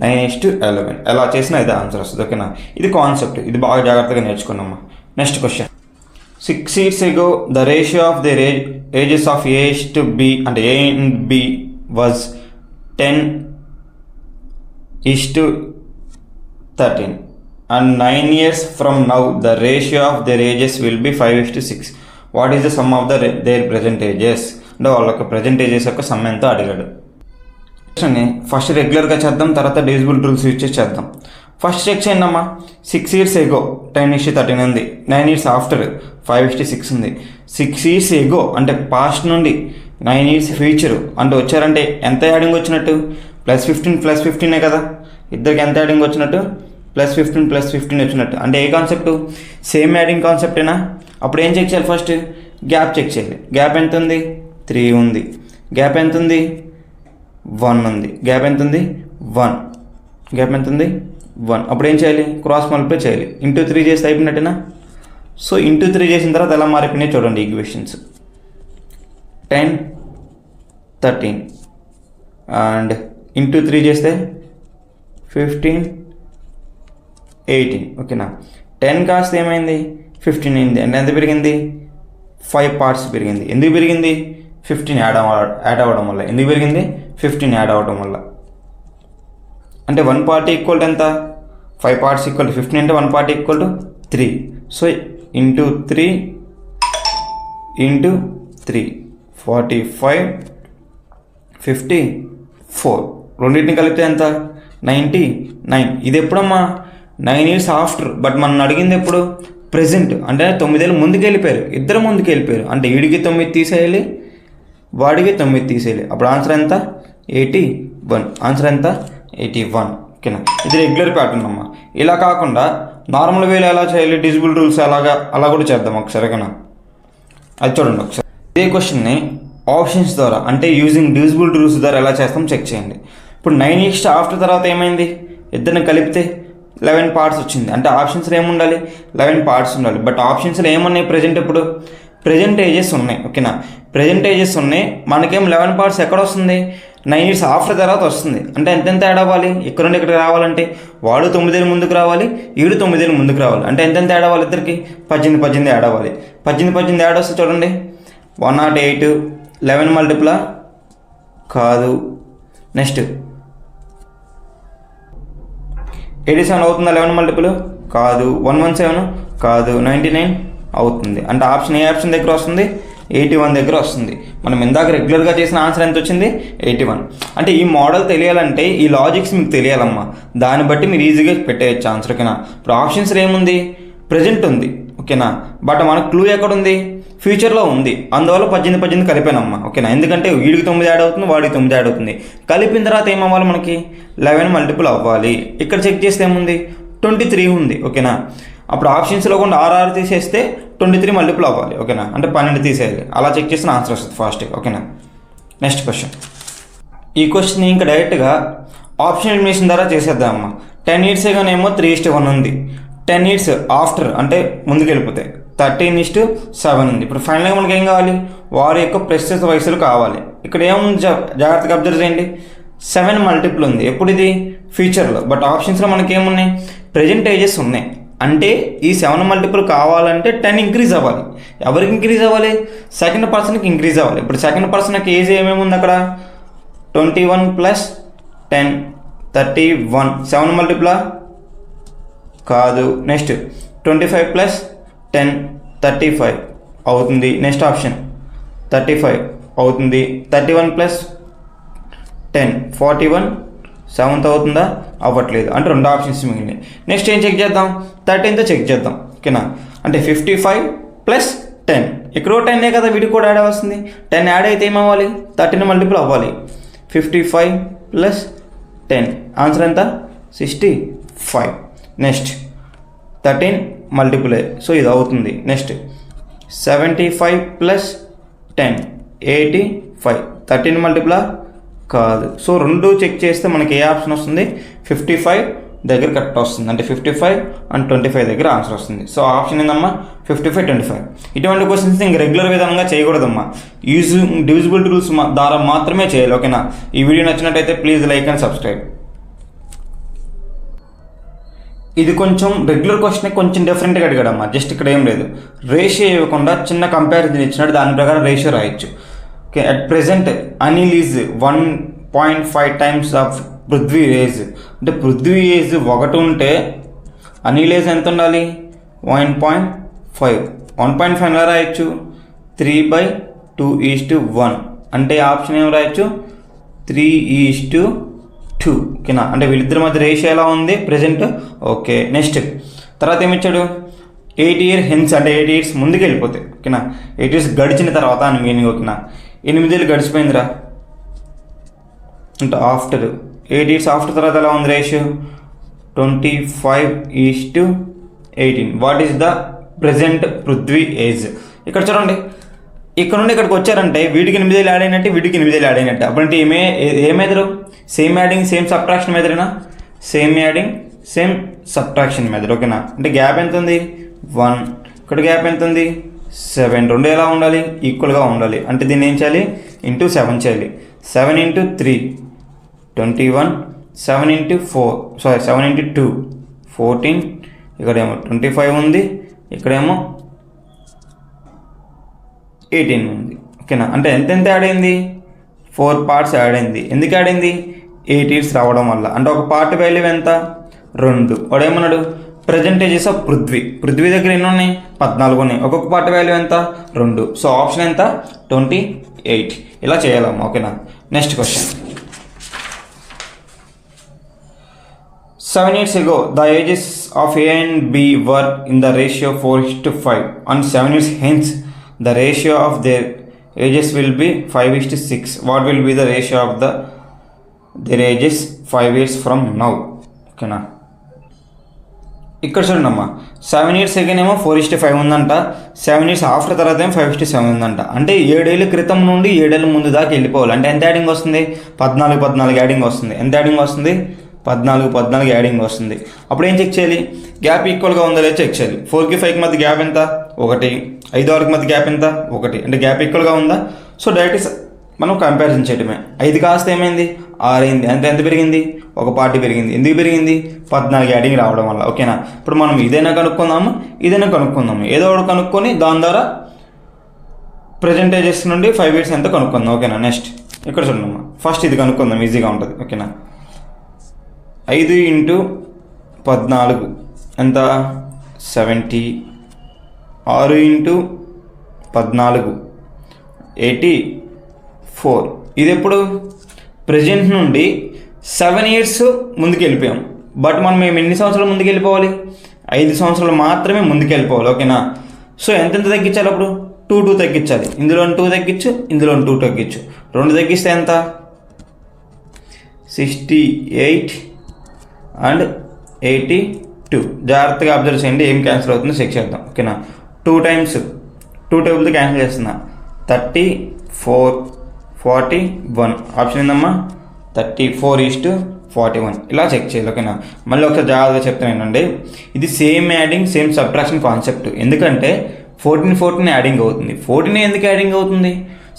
9:11. ఎలా చేసినా అయితే ఆన్సర్ వస్తుంది. ఓకేనా, ఇది కాన్సెప్ట్, ఇది బాగా జాగ్రత్తగా నేర్చుకున్నామ్మా. Next question. 6 years ago the ratio of the ages of A to B అంటే A and B was 10:13 and 9 years from now the ratio of their ages will be 5:6. What is the sum of their present ages? అంటే వాళ్ళ యొక్క present ages యొక్క some ఎంతో అడిగాడు. First రెగ్యులర్గా చేద్దాం, తర్వాత డివిజిబుల్ రూల్స్ యూజ్ చేసి చేద్దాం. ఫస్ట్ చెక్ చేయండి అమ్మా. 6 years ago 10:13 ఉంది. 9 years ఆఫ్టర్ 5:6 ఉంది. 6 years ago అంటే పాస్ట్ నుండి, 9 years ఫ్యూచర్ అంటే వచ్చారంటే ఎంత యాడింగ్ వచ్చినట్టు? +15 +15 కదా. ఇద్దరికి ఎంత యాడింగ్ వచ్చినట్టు? +15 +15 వచ్చినట్టు. అంటే ఏ కాన్సెప్ట్? సేమ్ యాడింగ్ కాన్సెప్టేనా? అప్పుడు ఏం చెక్ చేయాలి? ఫస్ట్ గ్యాప్ చెక్ చేయాలి. గ్యాప్ ఎంత ఉంది? 3 ఉంది. గ్యాప్ ఎంత ఉంది? 1 ఉంది. గ్యాప్ ఎంత ఉంది? 1. గ్యాప్ ఎంత ఉంది? 1. అప్పుడు ఏం చేయాలి? క్రాస్ మల్టిప్లై చేయాలి. ఇంటూ 3 చేస్తే అయిపోయినట్టేనా? సో ఇంటూ 3 చేసిన తర్వాత ఎలా మారిపోయినాయి చూడండి ఈక్వేషన్స్. 10 13 అండ్ ఇంటూ 3 చేస్తే 15 18. ఓకేనా, 10 కాస్త ఏమైంది? 15 అయింది. అంటే ఎంత పెరిగింది? 5 parts పెరిగింది. ఎందుకు పెరిగింది? 15 యాడ్ అవ్వడం వల్ల. ఎందుకు పెరిగింది? 15 యాడ్ అవ్వడం వల్ల. అంటే 1 part ఈక్వల్ టు ఎంత? 5 parts ఈక్వల్ టు 15 అంటే 1 part equal to 3. So into 3 into 3 45 54. రెండింటిని కలిపితే ఎంత? 99. ఇది ఎప్పుడమ్మా? 9 years ఆఫ్టర్. బట్ మనం అడిగింది ఎప్పుడు? ప్రెజెంట్. అంటే 9 ఏళ్ళు ముందుకు వెళ్ళిపోయారు, ఇద్దరు ముందుకు వెళ్ళిపోయారు. అంటే వీడికి 9 తీసేయాలి, వాడికి 9 తీసేయాలి. అప్పుడు ఆన్సర్ ఎంత? 81. ఆన్సర్ ఎంత? 81. ఓకేనా, ఇది రెగ్యులర్ ప్యాటర్న్ అమ్మా. ఇలా కాకుండా నార్మల్ వేలో ఎలా చేయాలి? డివిజిబుల్ రూల్స్ అలా కూడా చేద్దాం ఒకసారి. ఓకేనా, అది చూడండి ఒకసారి. ఇదే క్వశ్చన్ని ఆప్షన్స్ ద్వారా అంటే యూజింగ్ డివిజిబుల్ రూల్స్ ద్వారా ఎలా చేస్తాం చెక్ చేయండి. ఇప్పుడు 9 years ఆఫ్టర్ తర్వాత ఏమైంది? ఇద్దరిని కలిపితే 11 parts వచ్చింది. అంటే ఆప్షన్స్లో ఏముండాలి? 11 parts ఉండాలి. బట్ ఆప్షన్స్లో ఏమున్నాయి? ప్రజెంట్ ఇప్పుడు ప్రజెంట్ ఏజెస్ ఉన్నాయి. ఓకేనా, ప్రజెంట్ ఏజెస్ ఉన్నాయి. మనకేం 11 parts ఎక్కడ వస్తుంది? 9 years ఆఫ్టర్ తర్వాత వస్తుంది. అంటే ఎంతెంత యాడ్ అవ్వాలి? ఇక్కడ నుండి ఇక్కడికి రావాలంటే వాడు 9 ఏళ్ళు ముందుకు రావాలి, వీడు 9 ఏళ్ళు ముందుకు రావాలి. అంటే ఎంతెంత యాడ్ అవ్వాలి? ఇద్దరికి 18 యాడ్ అవ్వాలి. 18 యాడ్ వస్తే చూడండి 108. 11 మల్టిపులా? కాదు. నెక్స్ట్ 87 అవుతుందా? 11 మల్టిపుల్? కాదు. 117 కాదు. 99 అవుతుంది. అంటే ఆప్షన్ ఏ ఆప్షన్ దగ్గర వస్తుంది? 81 దగ్గర వస్తుంది. మనం ఇందాక రెగ్యులర్గా చేసిన ఆన్సర్ ఎంత వచ్చింది? 81. అంటే ఈ మోడల్ తెలియాలంటే ఈ లాజిక్స్ మీకు తెలియాలమ్మా. దాన్ని బట్టి మీరు ఈజీగా పెట్టేయచ్చు ఆన్సర్. ఓకేనా? ఇప్పుడు ఆప్షన్స్లో ఏముంది? ప్రజెంట్ ఉంది. ఓకేనా? బట్ మనకు క్లూ ఎక్కడ ఉంది? ఫ్యూచర్లో ఉంది. అందువల్ల 18 కలిపానమ్మా. ఓకేనా? ఎందుకంటే వీడికి 9 యాడ్ అవుతుంది, వాడికి 9 యాడ్ అవుతుంది. కలిపిన తర్వాత ఏమవ్వాలి? మనకి 11 మల్టిపుల్ అవ్వాలి. ఇక్కడ చెక్ చేస్తే ఏముంది? 23 ఉంది. ఓకేనా? అప్పుడు ఆప్షన్స్లో కూడా 6 తీసేస్తే 23 మల్టిపుల్ అవ్వాలి. ఓకేనా? అంటే 12 తీసేయాలి. అలా చెక్ చేసిన ఆన్సర్ వస్తుంది ఫాస్ట్గా. ఓకేనా? Next question. ఈ క్వశ్చన్ ఇంకా డైరెక్ట్గా ఆప్షన్ ఎలిమినేషన్ ద్వారా చేసేద్దామమ్మా. 10 years ఏమో 3:1 ఉంది. 10 years ఆఫ్టర్ అంటే ముందుకు వెళ్ళిపోతాయి 13:7 ఉంది. ఇప్పుడు ఫైనల్గా మనకి ఏం కావాలి? వారి యొక్క ప్రస్తుత వయసులు కావాలి. ఇక్కడ ఏముంది? జాగ్రత్తగా అబ్జర్వ్ చేయండి. 7 మల్టిపుల్ ఉంది. ఎప్పుడు ఇది? ఫ్యూచర్లో. బట్ ఆప్షన్స్లో మనకి ఏమున్నాయి? ప్రజెంట్ ఏజెస్ ఉన్నాయి. అంటే ఈ 7 మల్టిపుల్ కావాలంటే 10 ఇంక్రీజ్ అవ్వాలి. ఎవరికి ఇంక్రీజ్ అవ్వాలి? సెకండ్ పర్సన్కి ఇంక్రీజ్ అవ్వాలి. ఇప్పుడు సెకండ్ పర్సన్కి ఏజ్ ఏమేమి ఉంది అక్కడ? 21 + 10 31. 7 మల్టిపులా? కాదు. నెక్స్ట్ 25 + 10 35 అవుతుంది. నెక్స్ట్ ఆప్షన్ 35 అవుతుంది. 31 + 10 41. 7th అవుతుందా? అవ్వట్లేదు. అంటే 2 ఆప్షన్స్ మిగిలినాయి. నెక్స్ట్ ఏం చెక్ చేద్దాం? 13తో చెక్ చేద్దాం. ఓకేనా? అంటే 55 + 10. ఇక్కడ 10 కదా, వీడికి కూడా యాడ్ వస్తుంది. 10 యాడ్ అయితే ఏమవ్వాలి? 13 మల్టిపుల్ అవ్వాలి. 55 + 10 ఆన్సర్ ఎంత? 65. నెక్స్ట్ 13 మల్టిపుల్, సో ఇది అవుతుంది. నెక్స్ట్ 75 + 10 85. 13 మల్టిపులా? కాదు. సో 2 చెక్ చేస్తే మనకి ఏ ఆప్షన్ వస్తుంది? 55 దగ్గర కరెక్ట్ వస్తుంది. అంటే 55 and 25 దగ్గర ఆన్సర్ వస్తుంది. సో ఆప్షన్ ఏందమ్మా? 55 25. ఇటువంటి క్వశ్చన్స్ ఇంక రెగ్యులర్ విధానంగా చేయకూడదమ్మా. డివిజిబుల్ రూల్స్ ద్వారా మాత్రమే చేయాలి. ఓకేనా? ఈ వీడియో నచ్చినట్టయితే ప్లీజ్ లైక్ అండ్ సబ్స్క్రైబ్. ఇది కొంచెం రెగ్యులర్ క్వశ్చన్ కొంచెం డిఫరెంట్గా అడిగాడమ్మా. జస్ట్ ఇక్కడ ఏం లేదు, రేషియో ఇవ్వకుండా చిన్న కంపారిజన్ ఇచ్చినట్టు దాని ప్రకారం రేషియో రాయొచ్చు. Okay, at present Anil is 1.5 times of Prithvi age. అంటే పృథ్వీ ఏజ్ 1 ఉంటే అనిల్ ఏజ్ ఎంత ఉండాలి? 1.5. 1.5 ఎలా రాయొచ్చు? 3/2:1. అంటే ఆప్షన్ ఏం రాయొచ్చు? 3:2. ఓకేనా? అంటే వీళ్ళిద్దరి మధ్య రేషియో ఎలా ఉంది ప్రెజెంట్? ఓకే. నెక్స్ట్ తర్వాత ఏమిచ్చాడు? 8 years హెన్స్, అంటే 8 years ముందుకు వెళ్ళిపోతాయి. ఓకేనా? 8 years గడిచిన తర్వాత అని మీనింగ్. ఓకేనా? 8 ఏళ్ళు గడిచిపోయిందిరా అంటే ఆఫ్టర్ 8 years ఆఫ్టర్ తర్వాత ఎలా ఉంది ratio? 25:18. What is the present Prithvi age? ఇక్కడ చూడండి, ఇక్కడ నుండి ఇక్కడికి వచ్చారంటే వీడికి 8 ఏళ్ళు యాడ్ అయినట్టు, వీడికి 8 ఏళ్ళు యాడ్ అయినట్టు. అప్పుడంటే ఏమెదరు? సేమ్ యాడింగ్ సేమ్ సబ్ట్రాక్షన్ మెథడేనా? Same adding same subtraction method. ఓకేనా? అంటే గ్యాప్ ఎంత ఉంది? 1. ఇక్కడ గ్యాప్ ఎంత ఉంది? 7. 2 ఎలా ఉండాలి? ఈక్వల్గా ఉండాలి. అంటే దీన్ని ఏం చేయాలి? ఇంటూ 7 చేయాలి. 7 × 3 21. 7 × 4 7 × 2 14. ఇక్కడేమో 25 ఉంది, ఇక్కడేమో 18 ఉంది. ఓకేనా? అంటే ఎంత యాడ్ అయింది? 4 parts యాడ్ అయింది. ఎందుకు యాడ్ అయింది? 8 years రావడం వల్ల. అంటే ఒక పార్ట్ వాల్యూ ఎంత? 2. వాడు ఏమన్నాడు? ప్రజెంటేజెస్ ఆఫ్ పృథ్వీ దగ్గర ఎన్ని ఉన్నాయి? 14 ఉన్నాయి. ఒక్కొక్క పార్ట్ వాల్యూ ఎంత? 2. సో ఆప్షన్ ఎంత? 28. ఇలా చేయాలమ్మా. ఓకేనా? Next question. 7 years ago, the ages of A and B were in the ratio 4:5. And 7 years hence, the ratio of their ages will be 5:6. What will be the ratio of their ages 5 years from now? ఓకేనా? ఇక్కడ చూడండి అమ్మా, 7 years again ఏమో 4:5 ఉందంట. 7 years after తర్వాత ఏమో 5:7 ఉందంట. అంటే 7 ఏళ్ళ క్రితం నుండి 7 ఏళ్ళ ముందు దాకా వెళ్ళిపోవాలి. అంటే ఎంత యాడింగ్ వస్తుంది? 14 యాడింగ్ వస్తుంది. ఎంత యాడింగ్ వస్తుంది? 14 యాడింగ్ వస్తుంది. అప్పుడు ఏం చెక్ చేయాలి? గ్యాప్ ఈక్వల్గా ఉందో లేదో చెక్ చేయాలి. 4కి 5కి మధ్య గ్యాప్ ఎంత? 1. 5 6కి మధ్య గ్యాప్ ఎంత? 1. అంటే గ్యాప్ ఈక్వల్గా ఉందా? సో డైరెక్ట్ మనం కంపారిజన్ చేయడమే. 5 కాస్త ఏమైంది? 6 అయింది. అంటే ఎంత పెరిగింది? ఒక పార్టీ పెరిగింది. ఎందుకు పెరిగింది? 14 యాడింగ్ రావడం వల్ల. ఓకేనా? ఇప్పుడు మనం ఇదైనా కనుక్కుందాము, ఇదైనా కనుక్కుందాము. ఏదో ఒకటి కనుక్కొని దాని ద్వారా ప్రజెంటేజెస్ నుండి 5 years ఎంత కనుక్కుందాం. ఓకేనా? నెక్స్ట్ ఇక్కడ చూడమ్మా, ఫస్ట్ ఇది కనుక్కుందాం, ఈజీగా ఉంటుంది. ఓకేనా? 5 × 14 ఎంత? 70. 6 × 14 84. ఇది ఎప్పుడు ప్రజెంట్ నుండి 7 years ముందుకు వెళ్ళిపోయాం. బట్ మేము ఎన్ని సంవత్సరాలు ముందుకు వెళ్ళిపోవాలి? 5 సంవత్సరాలు మాత్రమే ముందుకు వెళ్ళిపోవాలి. ఓకేనా? సో ఎంతెంత తగ్గించాలి? అప్పుడు 2 తగ్గించాలి. ఇందులో 2 తగ్గించు, ఇందులో 2 తగ్గించు. 2 తగ్గిస్తే ఎంత? 68 అండ్ 82. జాగ్రత్తగా అబ్జర్వ్ చేయండి, ఏం క్యాన్సిల్ అవుతుందో చెక్ చేద్దాం. ఓకేనా? 2 times 2 టేబుల్తో క్యాన్సిల్ చేస్తున్నా. 34, 41. ఆప్షన్ ఏందమ్మా? 34:41. ఇలా చెక్ చేయాలి. ఓకేనా? మళ్ళీ ఒకసారి జాగ్రత్తగా చెప్తాను ఏంటంటే, ఇది same adding same subtraction concept. ఎందుకంటే 14 యాడింగ్ అవుతుంది. 14 ఎందుకు యాడింగ్ అవుతుంది?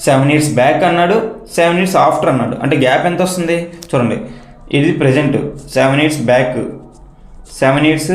7 years బ్యాక్ అన్నాడు, 7 years ఆఫ్టర్ అన్నాడు. అంటే గ్యాప్ ఎంత వస్తుంది చూడండి. ఇది present, 7 years back, 7 years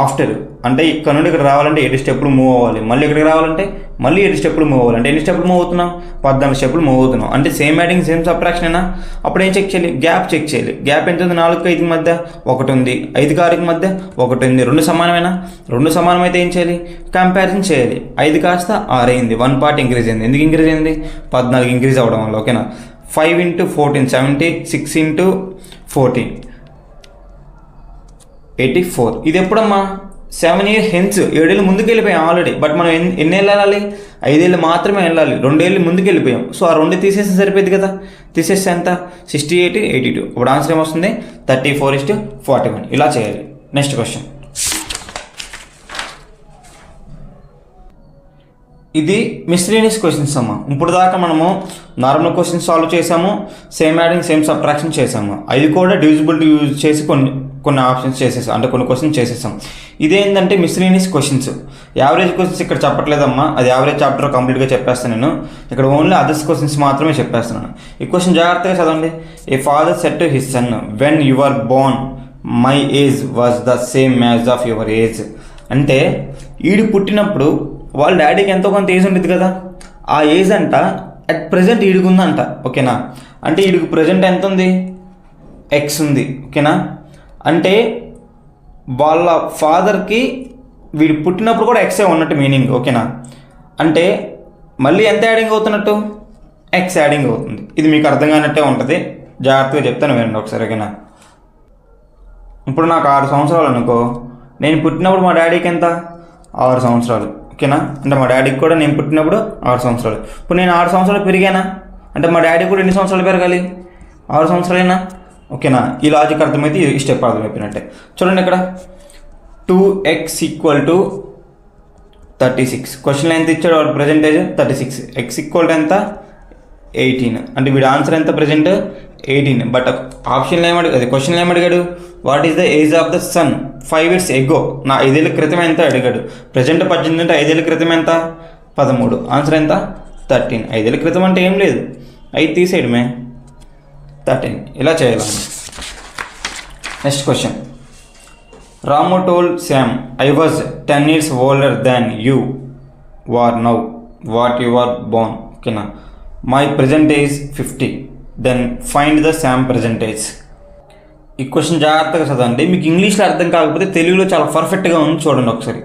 after. అంటే ఇక్కడ నుండి ఇక్కడ రావాలంటే 7 స్టెప్పులు మూవ్ అవ్వాలి. మళ్ళీ ఇక్కడికి రావాలంటే మళ్ళీ 7 స్టెప్పులు మూవ్ అవ్వాలి. అంటే ఎన్ని స్టెప్పులు మూవ్ అవుతున్నాం? 14 స్టెప్పులు మూవ్ అవుతున్నాం. అంటే సేమ్ యాడింగ్ సేమ్ సబ్ట్రాక్షన్ అయినా అప్పుడు ఏం చెక్ చేయాలి? గ్యాప్ చెక్ చేయాలి. గ్యాప్ ఎంత ఉంది? 4కి 5 మధ్య 1 ఉంది, 5కి 6కి మధ్య 1 ఉంది. 2 సమానమేనా? 2 సమానమైతే ఏం చేయాలి? కంపారిజన్ చేయాలి. 5 కాస్త 6 అయింది, 1 part ఇంక్రీజ్ అయింది. ఎందుకు ఇంక్రీజ్ అయింది? 14 ఇంక్రీజ్ అవ్వడం వల్ల. ఓకేనా? 5 into 14 70, 6 into 14 84. ఇది ఎప్పుడమ్మా? 7 years హెన్స్, 7 ఏళ్ళు ముందుకు వెళ్ళిపోయాం ఆల్రెడీ. బట్ మనం ఎన్ని ఏళ్ళు వెళ్ళాలి? 5 ఏళ్ళు మాత్రమే వెళ్ళాలి. 2 ఏళ్ళు ముందుకు వెళ్ళిపోయాం. సో ఆ 2 తీసేస్తే సరిపోయింది కదా. తీసేస్తే ఎంత? 68, 82. ఇప్పుడు ఆన్సర్ ఏమొస్తుంది? 34:41. ఇలా చేయాలి. Next question. ఇది మిస్లీనియస్ క్వశ్చన్స్ అమ్మ. ఇప్పుడు దాకా మనము నార్మల్ క్వశ్చన్స్ సాల్వ్ చేసాము, సేమ్ యాడింగ్ సేమ్ సబ్ట్రాక్షన్ చేసాము. అవి కూడా డివిజిబిలిటీ యూజ్ చేసి కొన్ని ఆప్షన్స్ చేసేసాం, అంటే కొన్ని క్వశ్చన్స్ చేసేసాం. ఇదేంటంటే మిస్లీనియస్ క్వశ్చన్స్. యావరేజ్ క్వశ్చన్స్ ఇక్కడ చెప్పట్లేదమ్మా, అది యావరేజ్ చాప్టర్ కంప్లీట్గా చెప్పేస్తాను నేను. ఇక్కడ ఓన్లీ అదర్స్ క్వశ్చన్స్ మాత్రమే చెప్పేస్తున్నాను. ఈ క్వశ్చన్ జాగ్రత్తగా చదవండి. A father said to his son, when you are born my age was the same as of your age. అంటే ఈడు పుట్టినప్పుడు వాళ్ళ డాడీకి ఎంతో కొంత ఏజ్ ఉంటుంది కదా. ఆ ఏజ్ అంట అట్ ప్రజెంట్ ఈడికి ఉందంట. ఓకేనా? అంటే ఈడికి ప్రజెంట్ ఎంత ఉంది? ఎక్స్ ఉంది. ఓకేనా? అంటే వాళ్ళ ఫాదర్కి వీడు పుట్టినప్పుడు కూడా ఎక్సే ఉన్నట్టు మీనింగ్. ఓకేనా? అంటే మళ్ళీ ఎంత యాడింగ్ అవుతున్నట్టు? ఎక్స్ యాడింగ్ అవుతుంది. ఇది మీకు అర్థం కానట్టే ఉంటుంది. జాగ్రత్తగా చెప్తాను వినండి ఒకసారి. ఓకేనా? ఇప్పుడు నాకు 6 సంవత్సరాలు అనుకో. నేను పుట్టినప్పుడు మా డాడీకి ఎంత? 6 సంవత్సరాలు. ఓకేనా? అంటే మా డాడీకి కూడా నేను పుట్టినప్పుడు 6 సంవత్సరాలు. ఇప్పుడు నేను 6 సంవత్సరాలు పెరిగానా? అంటే మా డాడీ కూడా ఎన్ని సంవత్సరాలు పెరగాలి? 6 సంవత్సరాలైనా. ఓకేనా? ఈ లాజిక్ అర్థమైతే ఈ స్టెప్ అర్థమైపోయినట్టే. చూడండి ఇక్కడ 2x = 36. క్వశ్చన్లో ఎంత ఇచ్చాడు? వాడు ప్రజెంటేజ్ 36. x = ఎంత? 18. అంటే వీడు ఆన్సర్ ఎంత? ప్రజెంట్ 18. బట్ ఆప్షన్లో ఏమడిగాడు? అది క్వశ్చన్లో ఏమడిగాడు? What is the age of the son 5 years ago. నా 5 ఏళ్ళ క్రితం ఎంత అడిగాడు. ప్రజెంట్ 18 అంటే 5 ఏళ్ళ క్రితం ఎంత? 13. ఆన్సర్ ఎంత? 13. 5 ఏళ్ళ క్రితం అంటే ఏం లేదు, 5 తీసేయడమే, 13. ఇలా చేయాలి. Next question. Ramu told Sam, I was 10 years older than you are now. What you are born. ఓకేనా? My present age 50. Then find the Sam present age. ఈ క్వశ్చన్ జాగ్రత్తగా చదవండి. మీకు ఇంగ్లీష్లో అర్థం కాకపోతే తెలుగులో చాలా పర్ఫెక్ట్గా ఉంది, చూడండి ఒకసారి.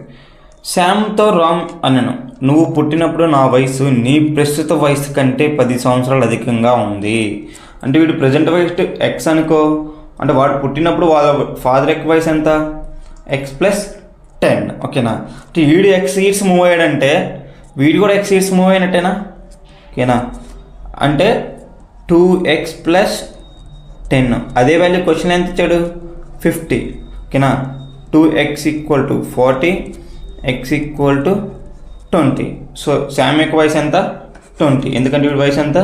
శామ్తో రామ్ అన్నాను, నువ్వు పుట్టినప్పుడు నా వయసు నీ ప్రస్తుత వయసు కంటే 10 సంవత్సరాలు అధికంగా ఉంది. అంటే వీడు ప్రజెంట్ వయసు ఎక్స్ అనుకో. అంటే వాడు పుట్టినప్పుడు వాళ్ళ ఫాదర్ యొక్క వయసు ఎంత? X plus 10. ఓకేనా? అంటే వీడు ఎక్స్ ఇయర్స్ మూవ్ అయ్యాడంటే వీడు కూడా ఎక్స్ ఇయర్స్ మూవ్ అయినట్టేనా? ఓకేనా? అంటే 2x + 10. అదే వాల్యూ క్వశ్చన్ ఎంత ఇచ్చాడు? 50. ఓకేనా? 2x = 40, x = 20. సో శామ్ యొక్క వయసు ఎంత? 20. ఎందుకంటే వీడి వయసు ఎంత?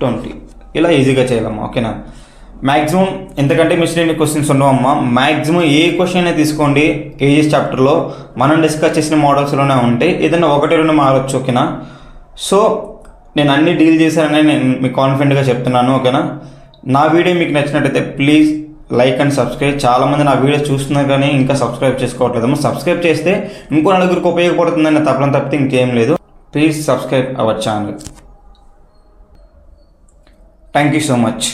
20. ఇలా ఈజీగా చేయాలమ్మా. ఓకేనా? మ్యాక్సిమం ఎంతకంటే మిస్లీనియస్ క్వశ్చన్స్ ఉండవమ్మా. మ్యాక్సిమం ఏ క్వశ్చన్ అయినా తీసుకోండి ఏజెస్ చాప్టర్లో మనం డిస్కస్ చేసిన మోడల్స్లోనే ఉంటాయి. ఏదైనా 1-2 మారచ్చు. ఓకేనా? సో నేను అన్ని డీల్ చేశానని నేను మీకు కాన్ఫిడెంట్గా చెప్తున్నాను. ఓకేనా? నా వీడియో మీకు నచ్చినట్టయితే ప్లీజ్ లైక్ అండ్ సబ్స్క్రైబ్. చాలామంది నా వీడియోస్ చూస్తున్నారు కానీ ఇంకా సబ్స్క్రైబ్ చేసుకోవట్లేదమ్మా. సబ్స్క్రైబ్ చేస్తే ఇంకో నలుగురికి ఉపయోగపడుతుందని తప్పితే ఇంకేం లేదు. Please subscribe our channel. Thank you so much.